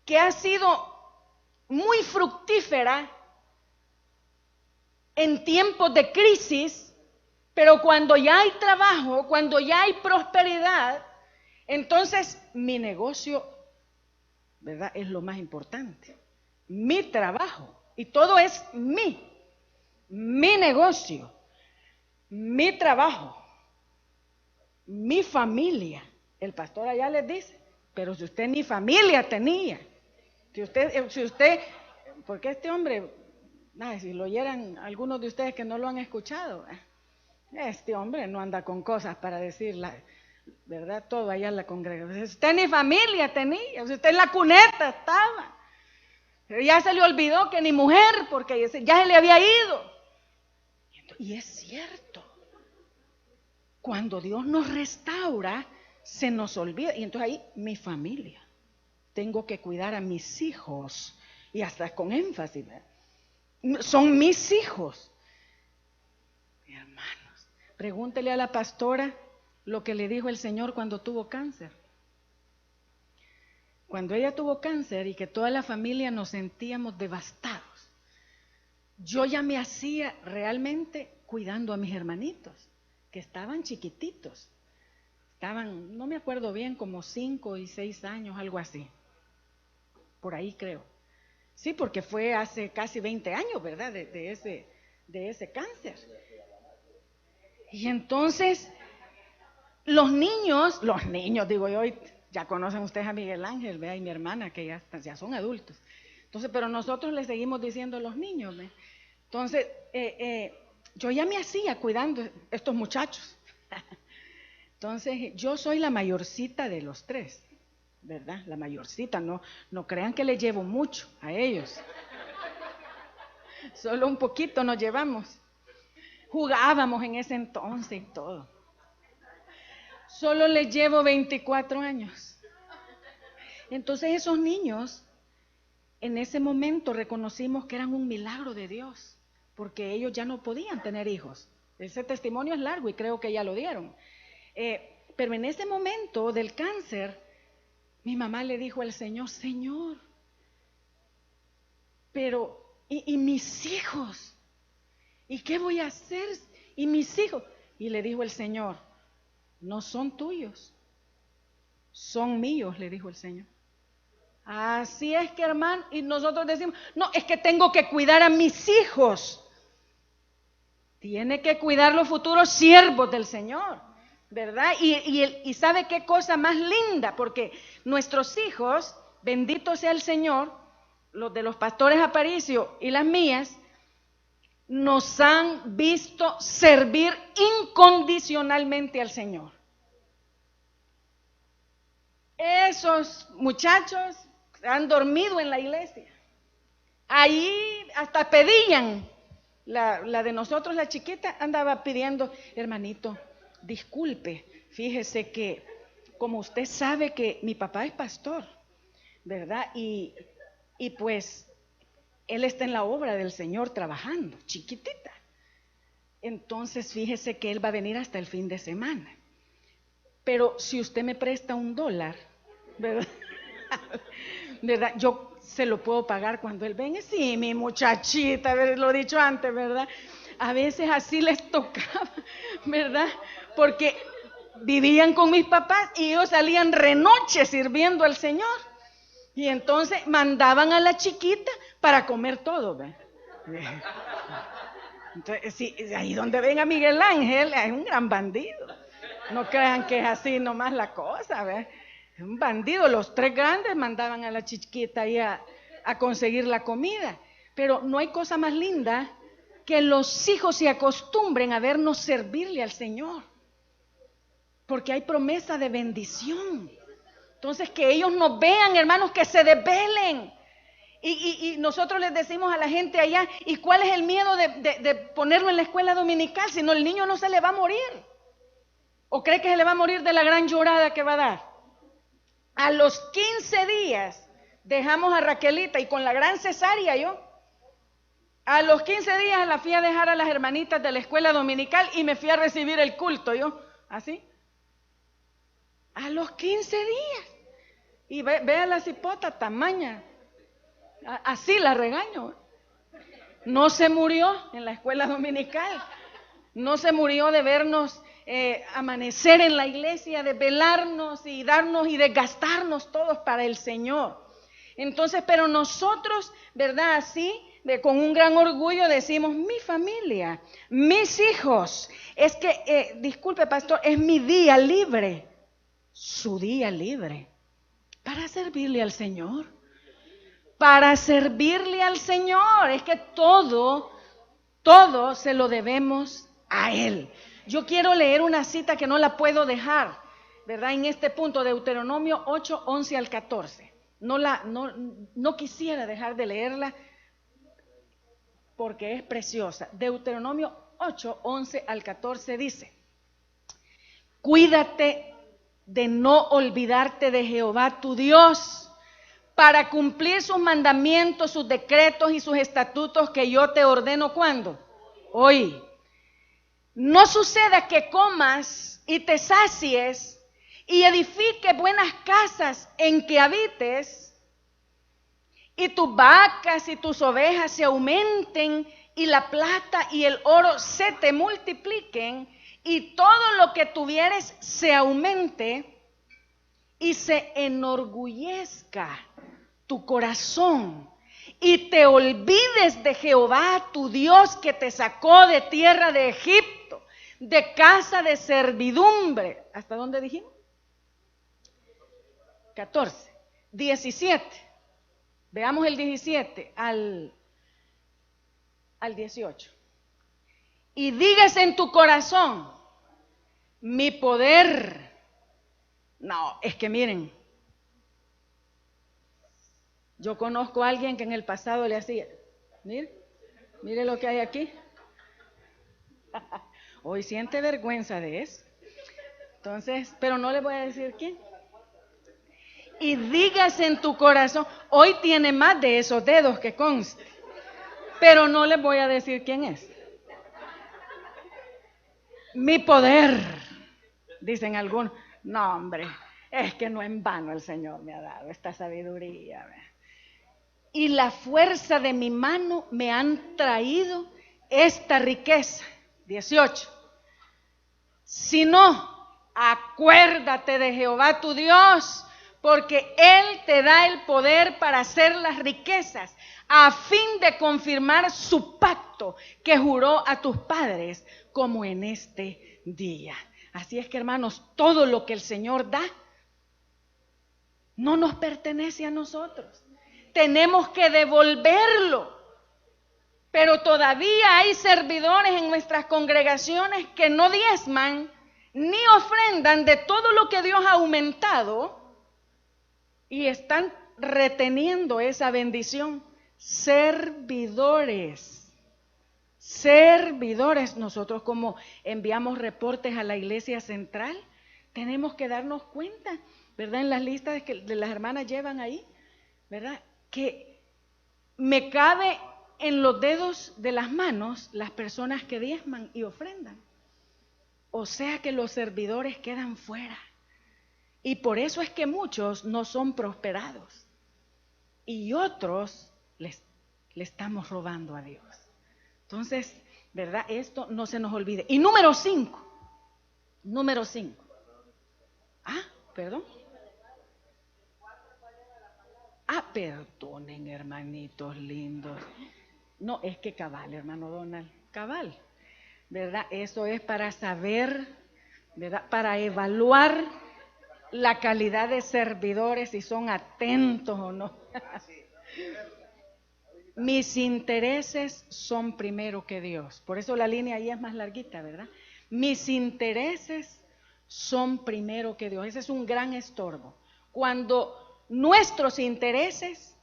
que ha sido muy fructífera en tiempos de crisis, pero cuando ya hay trabajo, cuando ya hay prosperidad, entonces mi negocio, ¿verdad?, es lo más importante. Mi trabajo, y todo es mi negocio, mi trabajo, mi familia. El pastor allá les dice, pero si usted ni familia tenía, si usted, porque este hombre, si lo oyeran algunos de ustedes que no lo han escuchado, este hombre no anda con cosas para decir la verdad, todo allá en la congregación. Si usted ni familia tenía, si usted en la cuneta estaba, ya se le olvidó que ni mujer, porque ya se le había ido. Y es cierto, cuando Dios nos restaura, se nos olvida. Y entonces ahí, mi familia, tengo que cuidar a mis hijos, y hasta con énfasis, ¿verdad? Son mis hijos. Hermanos, pregúntele a la pastora lo que le dijo el Señor cuando tuvo cáncer. Cuando ella tuvo cáncer y que toda la familia nos sentíamos devastados, yo ya me hacía realmente cuidando a mis hermanitos, que estaban chiquititos. Estaban, no me acuerdo bien, como 5 y 6 años, algo así. Por ahí creo. Sí, porque fue hace casi 20 años, ¿verdad? De ese cáncer. Y entonces, los niños, digo yo, ya conocen ustedes a Miguel Ángel, ¿verdad? Y mi hermana, que ya son adultos. Entonces, pero nosotros le seguimos diciendo a los niños, ¿verdad? Entonces, yo ya me hacía cuidando estos muchachos. Entonces, yo soy la mayorcita de los 3, ¿verdad? La mayorcita, no crean que le llevo mucho a ellos. Solo un poquito nos llevamos. Jugábamos en ese entonces y todo. Solo les llevo 24 años. Entonces, esos niños, en ese momento reconocimos que eran un milagro de Dios, porque ellos ya no podían tener hijos. Ese testimonio es largo y creo que ya lo dieron. Pero en ese momento del cáncer, mi mamá le dijo al Señor, Señor, pero ¿y mis hijos? ¿Y qué voy a hacer? ¿Y mis hijos? Y le dijo el Señor, no son tuyos, son míos, le dijo el Señor. Así es que, hermano, y nosotros decimos, no, es que tengo que cuidar a mis hijos. Tiene que cuidar los futuros siervos del Señor, ¿verdad? Y ¿sabe qué cosa más linda? Porque nuestros hijos, bendito sea el Señor, los de los pastores Aparicio y las mías, nos han visto servir incondicionalmente al Señor. Esos muchachos han dormido en la iglesia. Ahí hasta pedían. La de nosotros, la chiquita, andaba pidiendo, hermanito, disculpe, fíjese que como usted sabe que mi papá es pastor, ¿verdad? Y pues él está en la obra del Señor trabajando, chiquitita. Entonces fíjese que él va a venir hasta el fin de semana. Pero si usted me presta $1, ¿verdad? ¿Verdad? Yo se lo puedo pagar cuando él venga. Sí, mi muchachita, lo he dicho antes, ¿verdad? A veces así les tocaba, ¿verdad? Porque vivían con mis papás y ellos salían renoche sirviendo al Señor. Y entonces mandaban a la chiquita para comer todo, ¿verdad? Entonces, sí, ahí donde venga Miguel Ángel, es un gran bandido. No crean que es así nomás la cosa, ¿verdad? Es un bandido. Los 3 grandes mandaban a la chiquita ahí a conseguir la comida. Pero no hay cosa más linda que los hijos se acostumbren a vernos servirle al Señor. Porque hay promesa de bendición. Entonces que ellos nos vean, hermanos, que se desvelen. Y nosotros les decimos a la gente allá, ¿y cuál es el miedo de ponerlo en la escuela dominical? Si no, el niño no se le va a morir. ¿O cree que se le va a morir de la gran llorada que va a dar? A los 15 días dejamos a Raquelita y con la gran cesárea a los 15 días la fui a dejar a las hermanitas de la escuela dominical y me fui a recibir el culto así. A los 15 días. Y vea la cipota tamaña. Así la regaño. No se murió en la escuela dominical. No se murió de vernos amanecer en la iglesia, de velarnos y darnos y desgastarnos todos para el Señor. Entonces, pero nosotros, ¿verdad? Así, con un gran orgullo decimos, mi familia, mis hijos, es que, disculpe pastor, es mi día libre, su día libre, para servirle al Señor. Para servirle al Señor, es que todo se lo debemos a Él. Yo quiero leer una cita que no la puedo dejar, ¿verdad? En este punto, Deuteronomio 8, 11 al 14. No quisiera dejar de leerla porque es preciosa. Deuteronomio 8, 11 al 14 dice: cuídate de no olvidarte de Jehová tu Dios, para cumplir sus mandamientos, sus decretos y sus estatutos que yo te ordeno. ¿Cuándo? Hoy. No suceda que comas y te sacies y edifiques buenas casas en que habites, y tus vacas y tus ovejas se aumenten, y la plata y el oro se te multipliquen, y todo lo que tuvieres se aumente, y se enorgullezca tu corazón, y te olvides de Jehová tu Dios, que te sacó de tierra de Egipto, de casa de servidumbre. ¿Hasta dónde dijimos? 14. 17. Veamos el 17 al 18. Y digas en tu corazón, mi poder. No, es que miren, yo conozco a alguien que en el pasado le hacía, mire lo que hay aquí. Hoy siente vergüenza de eso. Entonces, pero no le voy a decir quién. Y digas en tu corazón, hoy tiene más de esos dedos que conste, pero no le voy a decir quién es. Mi poder, dicen algunos. No, hombre, es que no en vano el Señor me ha dado esta sabiduría. Y la fuerza de mi mano me han traído esta riqueza. 18. Si no, acuérdate de Jehová tu Dios, porque Él te da el poder para hacer las riquezas, a fin de confirmar su pacto que juró a tus padres, como en este día. Así es que, hermanos, todo lo que el Señor da no nos pertenece a nosotros. Tenemos que devolverlo. Pero todavía hay servidores en nuestras congregaciones que no diezman ni ofrendan de todo lo que Dios ha aumentado y están reteniendo esa bendición. Servidores. Nosotros, como enviamos reportes a la iglesia central, tenemos que darnos cuenta, ¿verdad? En las listas que las hermanas llevan ahí, ¿verdad? Que me cabe en los dedos de las manos las personas que diezman y ofrendan. O sea que los servidores quedan fuera. Y por eso es que muchos no son prosperados. Y otros le estamos robando a Dios. Entonces, ¿verdad? Esto no se nos olvide. Y número 5. Perdón. Perdonen, hermanitos lindos. No, es que cabal, hermano Donald, cabal, ¿verdad? Eso es para saber, ¿verdad? Para evaluar la calidad de servidores, si son atentos o no. Mis intereses son primero que Dios. Por eso la línea ahí es más larguita, ¿verdad? Mis intereses son primero que Dios. Ese es un gran estorbo. Cuando nuestros intereses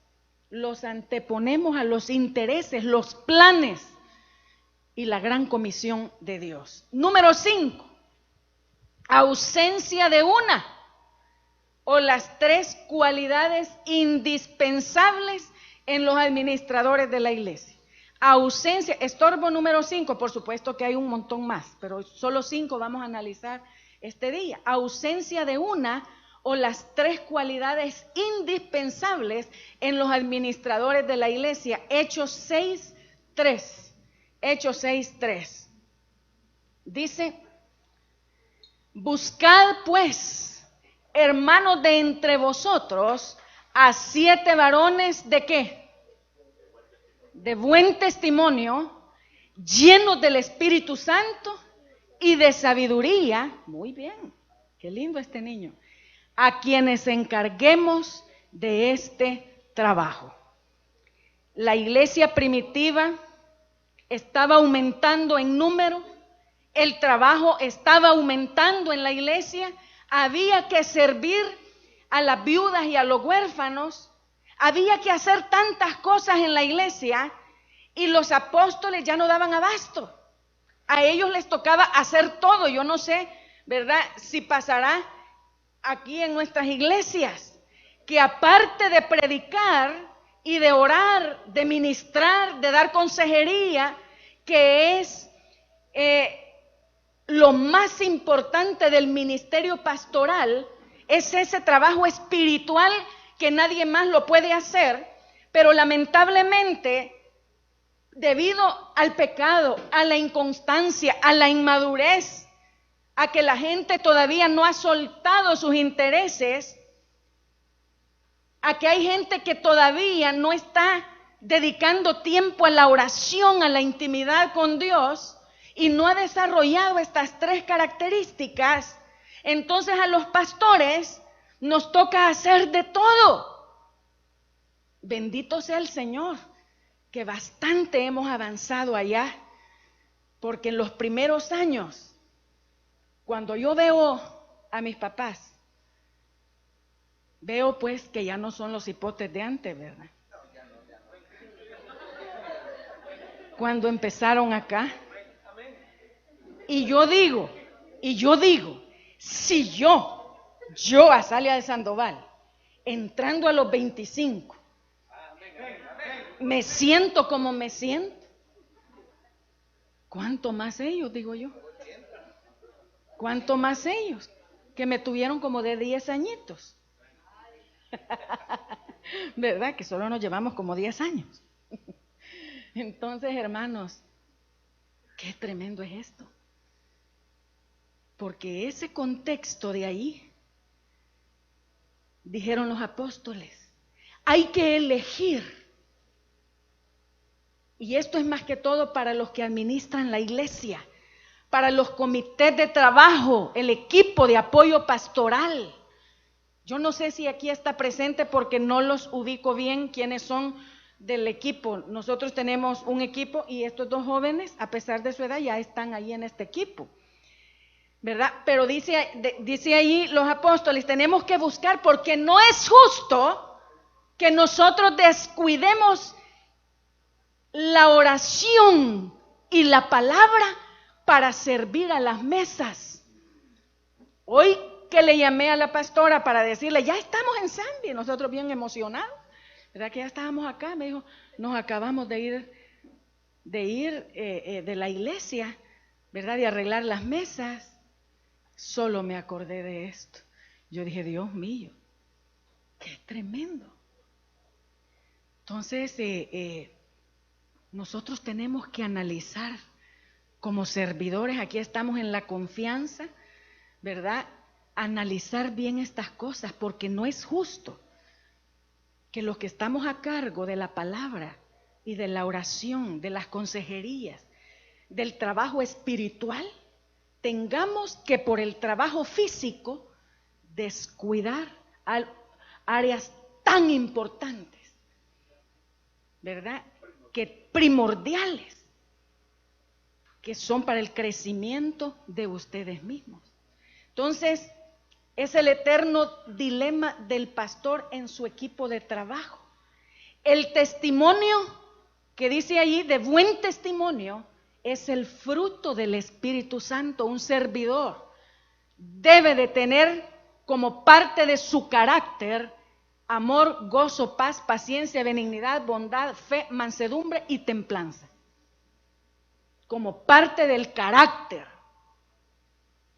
los anteponemos a los intereses, los planes y la gran comisión de Dios. Número 5, ausencia de una o las 3 cualidades indispensables en los administradores de la iglesia. Ausencia, estorbo número 5, por supuesto que hay un montón más, pero solo 5 vamos a analizar este día. Ausencia de una o las 3 cualidades indispensables en los administradores de la iglesia. Hechos 6:3. Hechos 6:3. Dice: buscad pues, hermanos, de entre vosotros a 7 varones de ¿qué? De buen testimonio, llenos del Espíritu Santo y de sabiduría. Muy bien, qué lindo este niño. A quienes encarguemos de este trabajo. La iglesia primitiva estaba aumentando en número, el trabajo estaba aumentando en la iglesia, había que servir a las viudas y a los huérfanos, había que hacer tantas cosas en la iglesia y los apóstoles ya no daban abasto. A ellos les tocaba hacer todo. Yo no sé, ¿verdad?, si pasará aquí en nuestras iglesias, que aparte de predicar y de orar, de ministrar, de dar consejería, que es lo más importante del ministerio pastoral, es ese trabajo espiritual que nadie más lo puede hacer, pero lamentablemente, debido al pecado, a la inconstancia, a la inmadurez, a que la gente todavía no ha soltado sus intereses, a que hay gente que todavía no está dedicando tiempo a la oración, a la intimidad con Dios, y no ha desarrollado estas 3 características, entonces a los pastores nos toca hacer de todo. Bendito sea el Señor, que bastante hemos avanzado allá, porque en los primeros años, cuando yo veo a mis papás, veo pues que ya no son los hipotes de antes, ¿verdad? Cuando empezaron acá. Y yo digo, si yo, Azalia de Sandoval, entrando a los 25, me siento como me siento, ¿cuánto más ellos, digo yo? ¿Cuánto más ellos, que me tuvieron como de 10 añitos? ¿Verdad? Que solo nos llevamos como 10 años. Entonces, hermanos, qué tremendo es esto. Porque ese contexto de ahí, dijeron los apóstoles, hay que elegir. Y esto es más que todo para los que administran la iglesia, para los comités de trabajo, el equipo de apoyo pastoral. Yo no sé si aquí está presente porque no los ubico bien quiénes son del equipo. Nosotros tenemos un equipo y estos 2 jóvenes, a pesar de su edad, ya están ahí en este equipo, ¿verdad? Pero dice ahí los apóstoles, tenemos que buscar, porque no es justo que nosotros descuidemos la oración y la palabra para servir a las mesas. Hoy que le llamé a la pastora para decirle, ya estamos en Zambia, nosotros bien emocionados, ¿verdad? Que ya estábamos acá, me dijo, nos acabamos de ir de la iglesia, ¿verdad? De arreglar las mesas. Solo me acordé de esto. Yo dije, Dios mío, qué tremendo. Entonces, nosotros tenemos que analizar como servidores, aquí estamos en la confianza, ¿verdad? Analizar bien estas cosas, porque no es justo que los que estamos a cargo de la palabra y de la oración, de las consejerías, del trabajo espiritual, tengamos que por el trabajo físico descuidar áreas tan importantes, ¿verdad? Que primordiales, que son para el crecimiento de ustedes mismos. Entonces, es el eterno dilema del pastor en su equipo de trabajo. El testimonio que dice allí, de buen testimonio, es el fruto del Espíritu Santo. Un servidor debe de tener como parte de su carácter amor, gozo, paz, paciencia, benignidad, bondad, fe, mansedumbre y templanza. Como parte del carácter.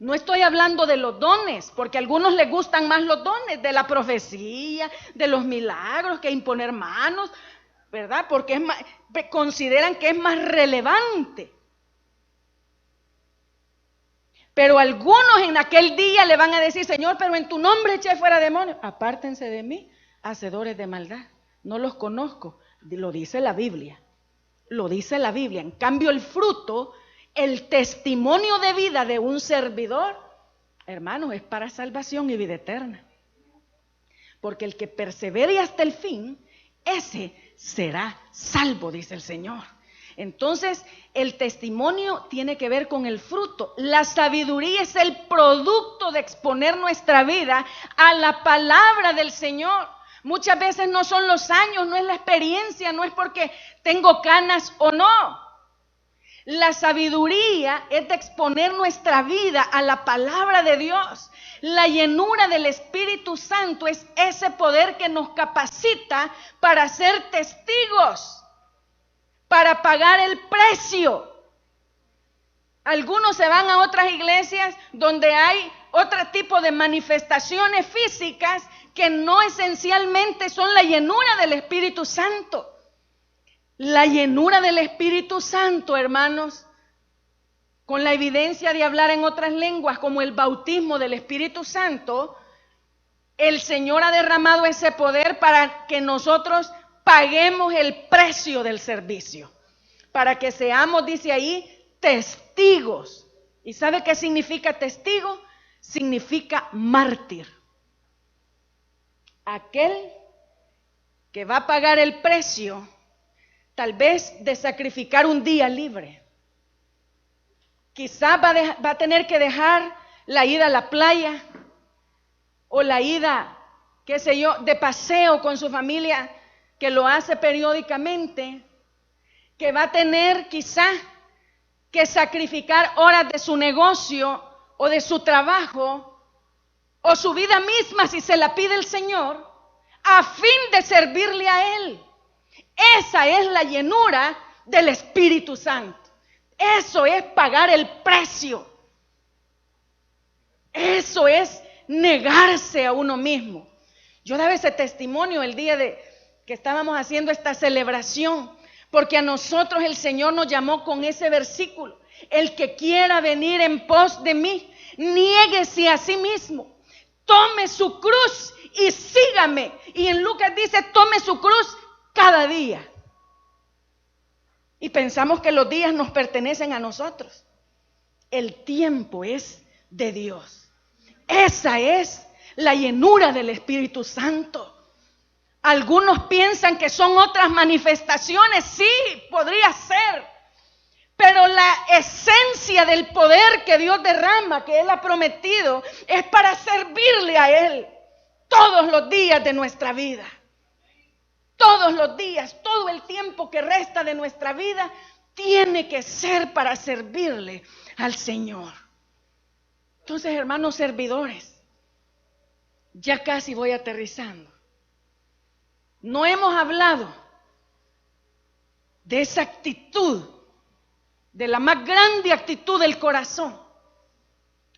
No estoy hablando de los dones, porque a algunos les gustan más los dones, de la profecía, de los milagros, que imponer manos, ¿verdad? Porque consideran que es más relevante. Pero algunos en aquel día le van a decir: Señor, pero en tu nombre eché fuera demonios. Apártense de mí, hacedores de maldad. No los conozco. Lo dice la Biblia. Lo dice la Biblia. En cambio, el fruto, el testimonio de vida de un servidor, hermanos, es para salvación y vida eterna. Porque el que persevere hasta el fin, ese será salvo, dice el Señor. Entonces, el testimonio tiene que ver con el fruto. La sabiduría es el producto de exponer nuestra vida a la palabra del Señor. Muchas veces no son los años, no es la experiencia, no es porque tengo canas o no. La sabiduría es de exponer nuestra vida a la palabra de Dios. La llenura del Espíritu Santo es ese poder que nos capacita para ser testigos, para pagar el precio. Algunos se van a otras iglesias donde hay otro tipo de manifestaciones físicas que no esencialmente son la llenura del Espíritu Santo. La llenura del Espíritu Santo, hermanos, con la evidencia de hablar en otras lenguas, como el bautismo del Espíritu Santo, el Señor ha derramado ese poder para que nosotros paguemos el precio del servicio, para que seamos, dice ahí, testigos. ¿Y sabe qué significa testigo? Significa mártir. Aquel que va a pagar el precio, tal vez de sacrificar un día libre. Quizás va a tener que dejar la ida a la playa o la ida, qué sé yo, de paseo con su familia, que lo hace periódicamente, que va a tener quizás que sacrificar horas de su negocio o de su trabajo o su vida misma si se la pide el Señor, a fin de servirle a Él. Esa es la llenura del Espíritu Santo. Eso es pagar el precio. Eso es negarse a uno mismo. Yo daba ese testimonio el día que estábamos haciendo esta celebración, porque a nosotros el Señor nos llamó con ese versículo: el que quiera venir en pos de mí, niéguese a sí mismo, tome su cruz y sígame. Y en Lucas dice: tome su cruz cada día. Y pensamos que los días nos pertenecen a nosotros. El tiempo es de Dios. Esa es la llenura del Espíritu Santo. Algunos piensan que son otras manifestaciones. Sí, podría ser. Pero la esencia del poder que Dios derrama, que Él ha prometido, es para servirle a Él todos los días de nuestra vida. Todos los días, todo el tiempo que resta de nuestra vida, tiene que ser para servirle al Señor. Entonces, hermanos servidores, ya casi voy aterrizando. No hemos hablado de esa actitud, de la más grande actitud del corazón.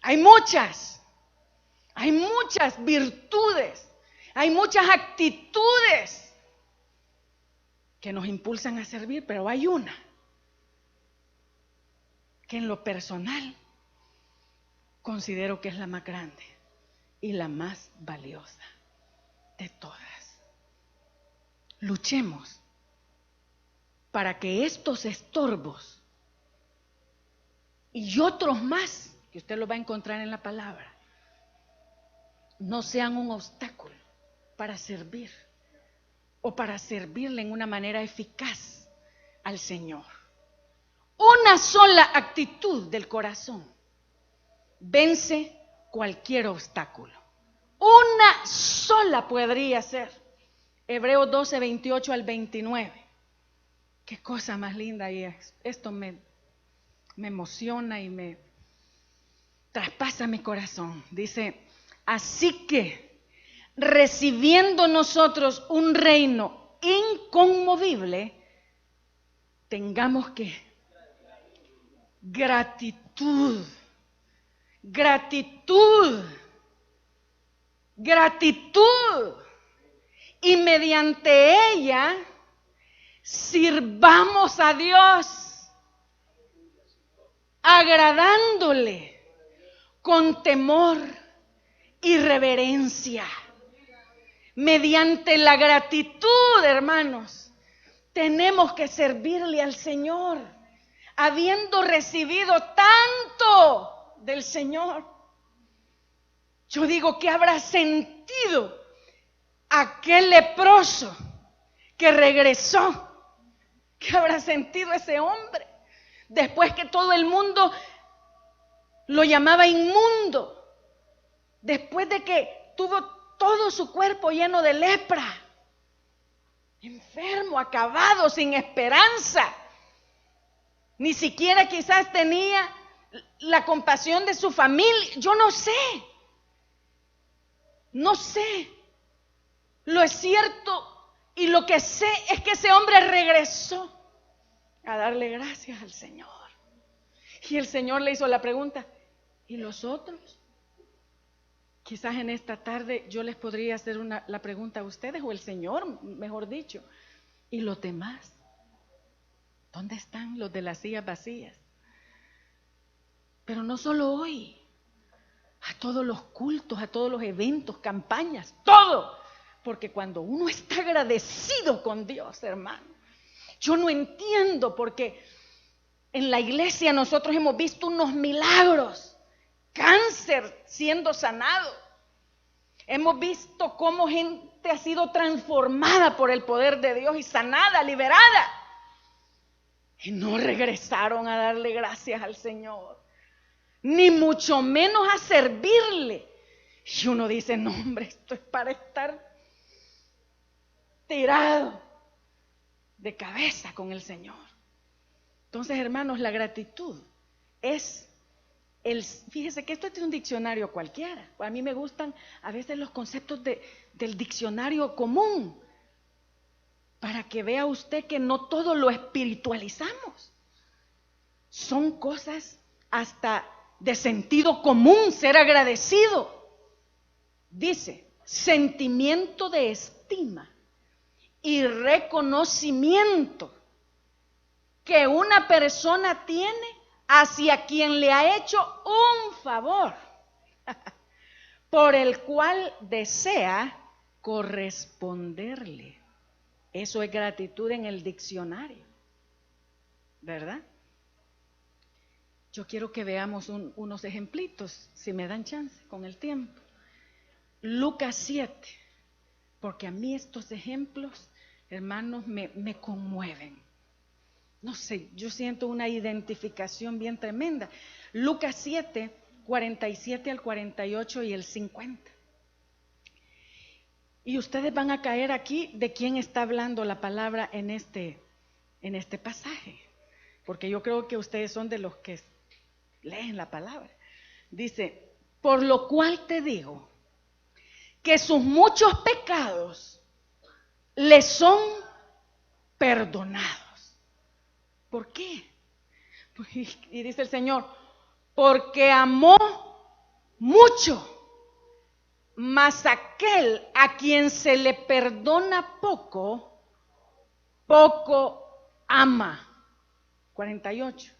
Hay muchas virtudes, hay muchas actitudes que nos impulsan a servir, pero hay una que en lo personal considero que es la más grande y la más valiosa de todas. Luchemos para que estos estorbos y otros más, que usted los va a encontrar en la palabra, no sean un obstáculo para servir o para servirle en una manera eficaz al Señor. Una sola actitud del corazón vence cualquier obstáculo. Una sola podría ser. Hebreos 12, 28 al 29. Qué cosa más linda y esto me emociona y me traspasa mi corazón. Dice: así que, recibiendo nosotros un reino inconmovible, tengamos que gratitud gratitud. Gratitud. Y mediante ella sirvamos a Dios, agradándole con temor y reverencia. Mediante la gratitud, hermanos, tenemos que servirle al Señor, habiendo recibido tanto del Señor. Yo digo, ¿qué habrá sentido aquel leproso que regresó? ¿Qué habrá sentido ese hombre después que todo el mundo lo llamaba inmundo? Después de que tuvo todo su cuerpo lleno de lepra, enfermo, acabado, sin esperanza. Ni siquiera quizás tenía la compasión de su familia. Yo no sé. No sé. Lo es cierto y lo que sé es que ese hombre regresó a darle gracias al Señor. Y el Señor le hizo la pregunta, ¿y los otros? Quizás en esta tarde yo les podría hacer la pregunta a ustedes, o el Señor, mejor dicho. ¿Y los demás? ¿Dónde están los de las sillas vacías? Pero no solo hoy, a todos los cultos, a todos los eventos, campañas, todo. Porque cuando uno está agradecido con Dios, hermano, yo no entiendo porque en la iglesia nosotros hemos visto unos milagros. Cáncer siendo sanado. Hemos visto cómo gente ha sido transformada por el poder de Dios y sanada, liberada. Y no regresaron a darle gracias al Señor, ni mucho menos a servirle. Y uno dice, no hombre, esto es para estar tirado de cabeza con el Señor. Entonces, hermanos, la gratitud es fíjese que esto es de un diccionario cualquiera. A mí me gustan a veces los conceptos del diccionario común, para que vea usted que no todo lo espiritualizamos. Son cosas hasta de sentido común, ser agradecido. Dice, sentimiento de estima y reconocimiento que una persona tiene hacia quien le ha hecho un favor, por el cual desea corresponderle. Eso es gratitud en el diccionario, ¿verdad? Yo quiero que veamos unos ejemplitos, si me dan chance, con el tiempo. Lucas 7, porque a mí estos ejemplos, hermanos, me conmueven. No sé, yo siento una identificación bien tremenda. Lucas 7, 47 al 48 y el 50. Y ustedes van a caer aquí de quién está hablando la palabra en este pasaje. Porque yo creo que ustedes son de los que leen la palabra. Dice, por lo cual te digo, que sus muchos pecados le son perdonados. ¿Por qué? Y dice el Señor, porque amó mucho, mas aquel a quien se le perdona poco, poco ama. 48.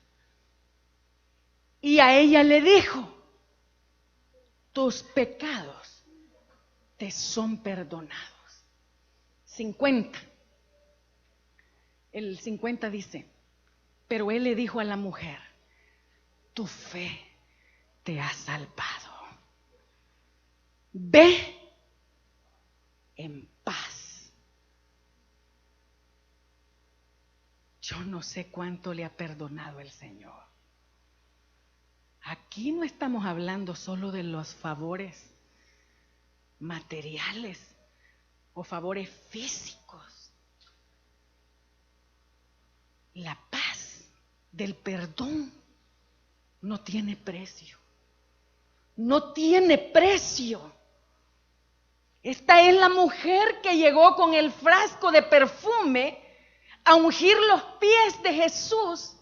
Y a ella le dijo, tus pecados te son perdonados. 50. El 50 dice, pero él le dijo a la mujer, tu fe te ha salvado. Ve en paz. Yo no sé cuánto le ha perdonado el Señor. Aquí no estamos hablando solo de los favores materiales o favores físicos. La paz del perdón no tiene precio. No tiene precio. Esta es la mujer que llegó con el frasco de perfume a ungir los pies de Jesús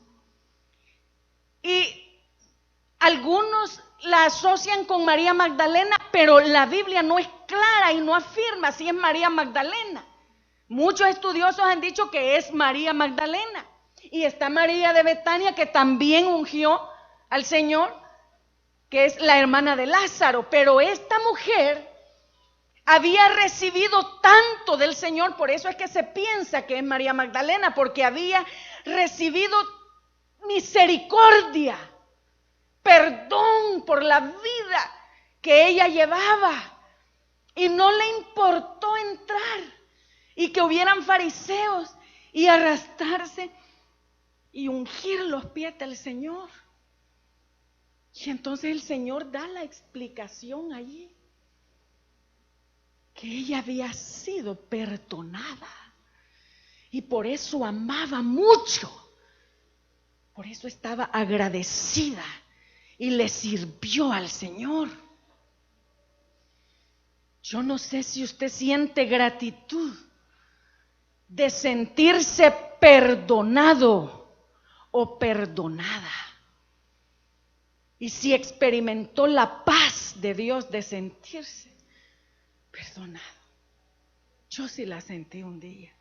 y Algunos la asocian con María Magdalena, pero la Biblia no es clara y no afirma si es María Magdalena. Muchos estudiosos han dicho que es María Magdalena. Y está María de Betania, que también ungió al Señor, que es la hermana de Lázaro. Pero esta mujer había recibido tanto del Señor, por eso es que se piensa que es María Magdalena, porque había recibido misericordia, perdón por la vida que ella llevaba, y no le importó entrar y que hubieran fariseos y arrastrarse y ungir los pies del Señor. Y entonces el Señor da la explicación allí, que ella había sido perdonada y por eso amaba mucho, por eso estaba agradecida y le sirvió al Señor. Yo no sé si usted siente gratitud de sentirse perdonado o perdonada, y si experimentó la paz de Dios de sentirse perdonado. Yo sí la sentí un día.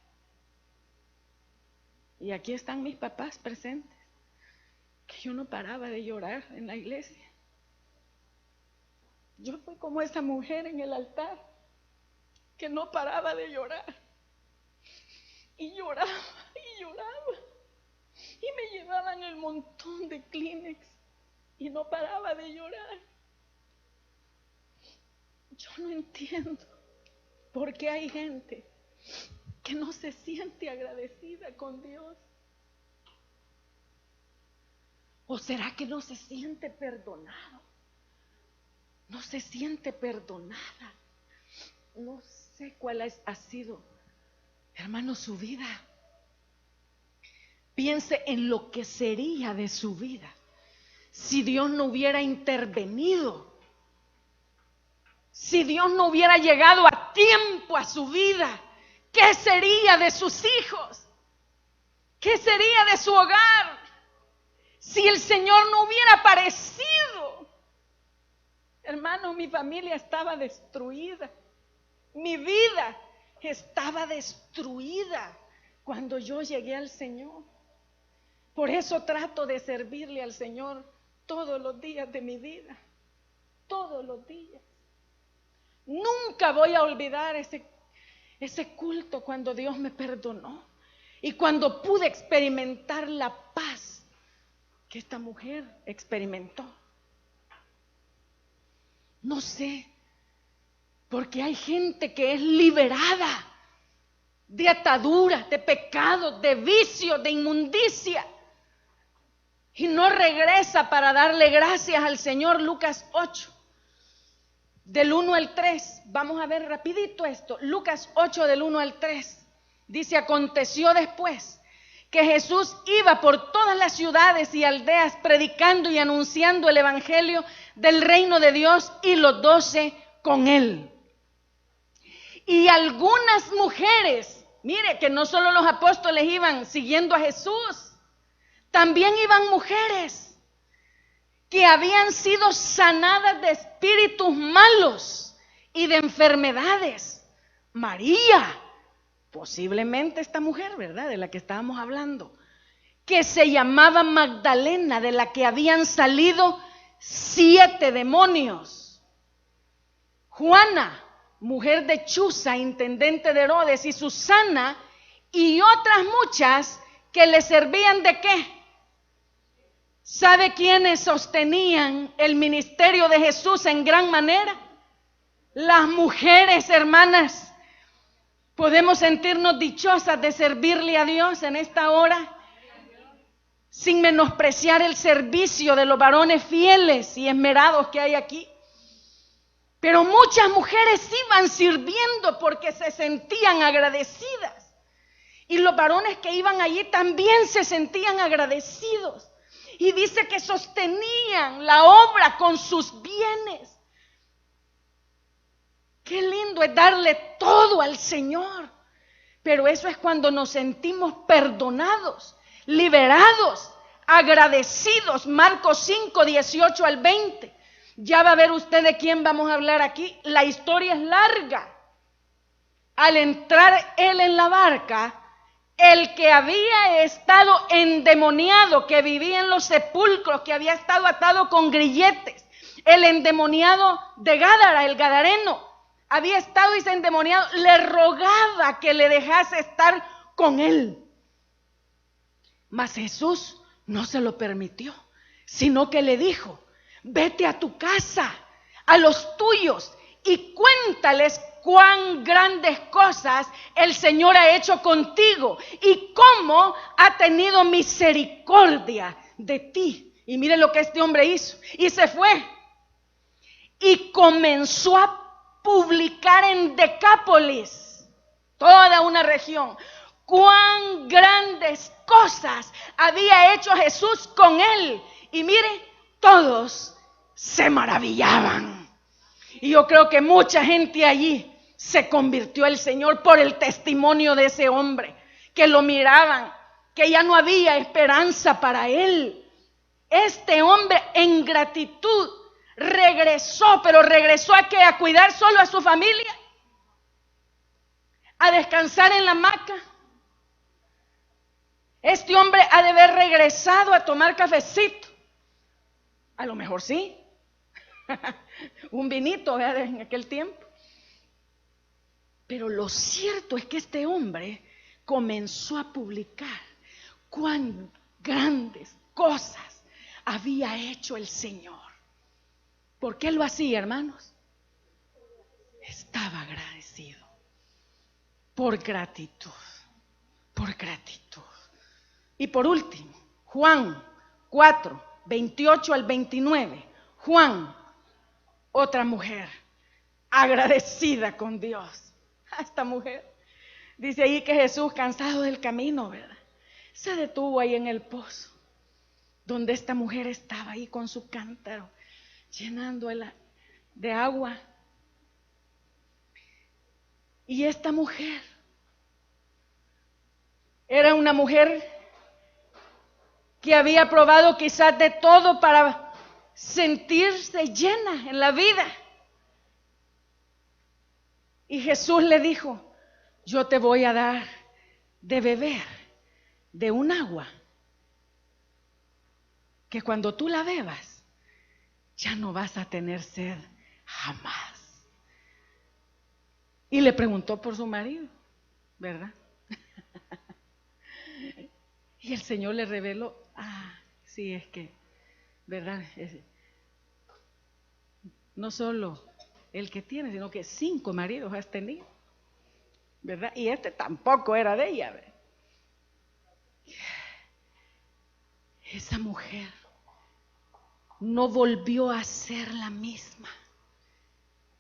Y aquí están mis papás presentes, que yo no paraba de llorar en la iglesia. Yo fui como esa mujer en el altar, que no paraba de llorar. Y lloraba y lloraba. Y me llevaban el montón de Kleenex y no paraba de llorar. Yo no entiendo por qué hay gente que no se siente agradecida con Dios. ¿O será que no se siente perdonado? No se siente perdonada. No sé cuál ha sido, hermano, su vida. Piense en lo que sería de su vida si Dios no hubiera intervenido, si Dios no hubiera llegado a tiempo a su vida. ¿Qué sería de sus hijos? ¿Qué sería de su hogar si el Señor no hubiera aparecido? Hermano, mi familia estaba destruida, mi vida estaba destruida cuando yo llegué al Señor. Por eso trato de servirle al Señor todos los días de mi vida, todos los días. Nunca voy a olvidar ese culto cuando Dios me perdonó y cuando pude experimentar la paz que esta mujer experimentó. No sé, porque hay gente que es liberada de ataduras, de pecados, de vicios, de inmundicia, y no regresa para darle gracias al Señor. Lucas 8, del 1 al 3. Vamos a ver rapidito esto. Lucas 8, del 1 al 3. Dice: aconteció después que Jesús iba por todas las ciudades y aldeas predicando y anunciando el evangelio del reino de Dios, y los 12 con él. Y algunas mujeres, mire que no solo los apóstoles iban siguiendo a Jesús, también iban mujeres que habían sido sanadas de espíritus malos y de enfermedades. María, posiblemente esta mujer, ¿verdad?, de la que estábamos hablando, que se llamaba Magdalena, de la que habían salido 7 demonios. Juana, mujer de Chuza, intendente de Herodes, y Susana, y otras muchas que le servían ¿de qué? ¿Sabe quiénes sostenían el ministerio de Jesús en gran manera? Las mujeres, hermanas. Podemos sentirnos dichosas de servirle a Dios en esta hora, sin menospreciar el servicio de los varones fieles y esmerados que hay aquí. Pero muchas mujeres iban sirviendo porque se sentían agradecidas. Y los varones que iban allí también se sentían agradecidos. Y dice que sostenían la obra con sus bienes. Qué lindo es darle todo al Señor. Pero eso es cuando nos sentimos perdonados, liberados, agradecidos. Marcos 5, 18 al 20. Ya va a ver usted de quién vamos a hablar aquí. La historia es larga. Al entrar él en la barca, el que había estado endemoniado, que vivía en los sepulcros, que había estado atado con grilletes, el endemoniado de Gádara, el gadareno, había estado y se endemoniado, le rogaba que le dejase estar con él. Mas Jesús no se lo permitió, sino que le dijo: vete a tu casa, a los tuyos, y cuéntales cuán grandes cosas el Señor ha hecho contigo y cómo ha tenido misericordia de ti. Y mire lo que este hombre hizo. Y se fue y comenzó a publicar en Decápolis, toda una región, cuán grandes cosas había hecho Jesús con él. Y mire, todos se maravillaban. Y yo creo que mucha gente allí se convirtió al Señor por el testimonio de ese hombre, que lo miraban, que ya no había esperanza para él. Este hombre en gratitud regresó, pero regresó a qué, a cuidar solo a su familia, a descansar en la hamaca. Este hombre ha de haber regresado a tomar cafecito, a lo mejor sí, un vinito, ¿verdad?, en aquel tiempo. Pero lo cierto es que este hombre comenzó a publicar cuán grandes cosas había hecho el Señor. ¿Por qué lo hacía, hermanos? Estaba agradecido. Por gratitud. Por gratitud. Y por último, Juan 4, 28 al 29. Juan, otra mujer agradecida con Dios. Esta mujer, dice ahí que Jesús, cansado del camino, ¿verdad?, se detuvo ahí en el pozo, donde esta mujer estaba ahí con su cántaro, llenando de agua. Y esta mujer era una mujer que había probado quizás de todo para sentirse llena en la vida. Y Jesús le dijo: yo te voy a dar de beber de un agua que cuando tú la bebas ya no vas a tener sed jamás. Y le preguntó por su marido, ¿verdad? Y el Señor le reveló: sí, es que, ¿verdad? No solo el que tiene, sino que 5 maridos has tenido, ¿verdad? Y este tampoco era de ella, ¿verdad? Esa mujer no volvió a ser la misma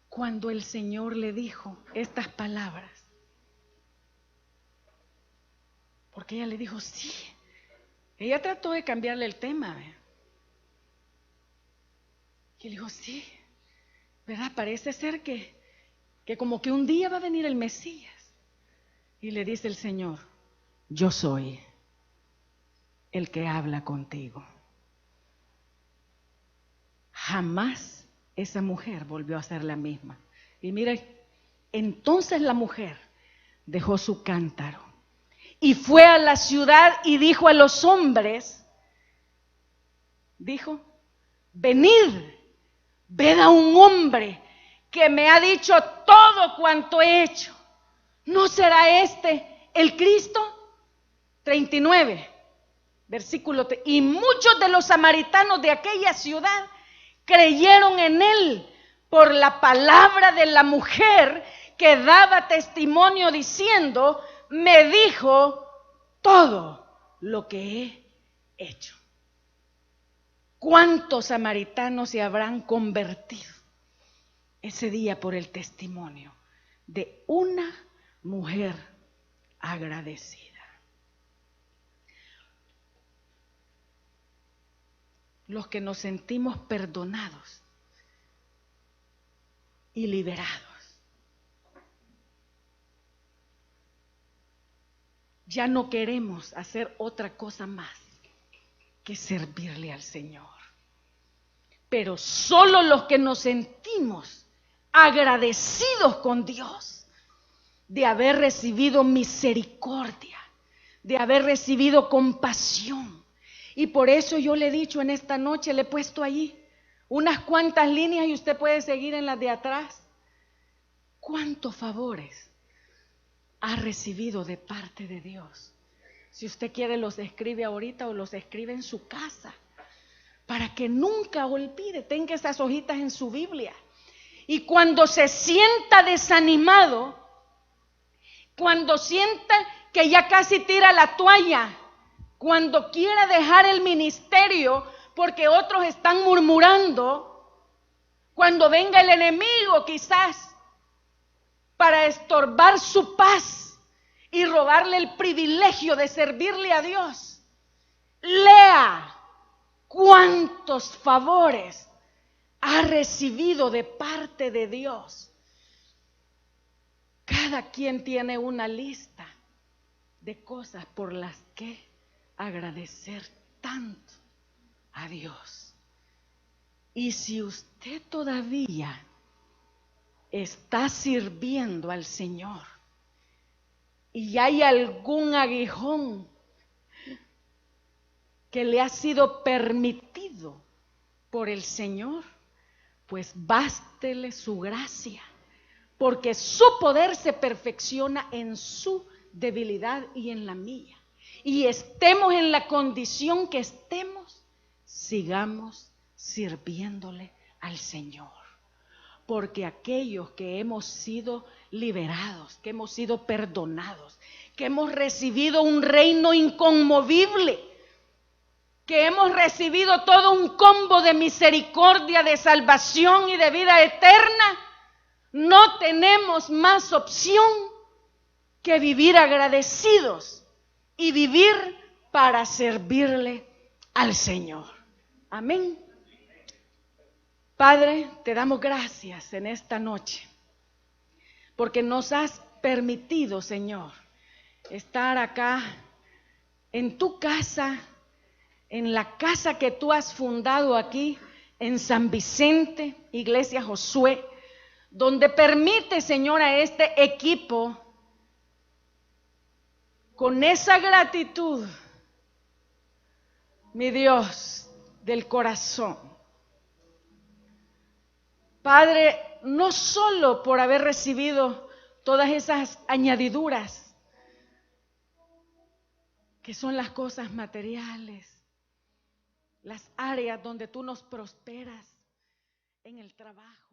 cuando el Señor le dijo estas palabras. Porque ella le dijo sí. Ella trató de cambiarle el tema, ¿verdad? Y le dijo sí, ¿verdad? Parece ser que como que un día va a venir el Mesías. Y le dice el Señor: yo soy el que habla contigo. Jamás esa mujer volvió a ser la misma. Y mire, entonces la mujer dejó su cántaro y fue a la ciudad y dijo a los hombres, dijo: venid, ved a un hombre que me ha dicho todo cuanto he hecho. ¿No será este el Cristo? 39, versículo 3. Y muchos de los samaritanos de aquella ciudad creyeron en él por la palabra de la mujer que daba testimonio diciendo: me dijo todo lo que he hecho. ¿Cuántos samaritanos se habrán convertido ese día por el testimonio de una mujer agradecida? Los que nos sentimos perdonados y liberados, ya no queremos hacer otra cosa más que servirle al Señor. Pero solo los que nos sentimos agradecidos con Dios de haber recibido misericordia, de haber recibido compasión. Y por eso yo le he dicho en esta noche, le he puesto allí unas cuantas líneas y usted puede seguir en las de atrás. ¿Cuántos favores ha recibido de parte de Dios? Si usted quiere los escribe ahorita o los escribe en su casa, para que nunca olvide, tenga esas hojitas en su Biblia. Y cuando se sienta desanimado, cuando sienta que ya casi tira la toalla, cuando quiera dejar el ministerio porque otros están murmurando, cuando venga el enemigo quizás para estorbar su paz y robarle el privilegio de servirle a Dios, lea cuántos favores ha recibido de parte de Dios. Cada quien tiene una lista de cosas por las que agradecer tanto a Dios. Y si usted todavía está sirviendo al Señor y hay algún aguijón que le ha sido permitido por el Señor, pues bástele su gracia, porque su poder se perfecciona en su debilidad y en la mía. Y estemos en la condición que estemos, sigamos sirviéndole al Señor. Porque aquellos que hemos sido liberados, que hemos sido perdonados, que hemos recibido un reino inconmovible, que hemos recibido todo un combo de misericordia, de salvación y de vida eterna, no tenemos más opción que vivir agradecidos y vivir para servirle al Señor. Amén. Padre, te damos gracias en esta noche, porque nos has permitido, Señor, estar acá en tu casa, en la casa que tú has fundado aquí en San Vicente, Iglesia Josué, donde permite, Señor, a este equipo con esa gratitud, mi Dios, del corazón. Padre, no solo por haber recibido todas esas añadiduras, que son las cosas materiales, las áreas donde tú nos prosperas en el trabajo.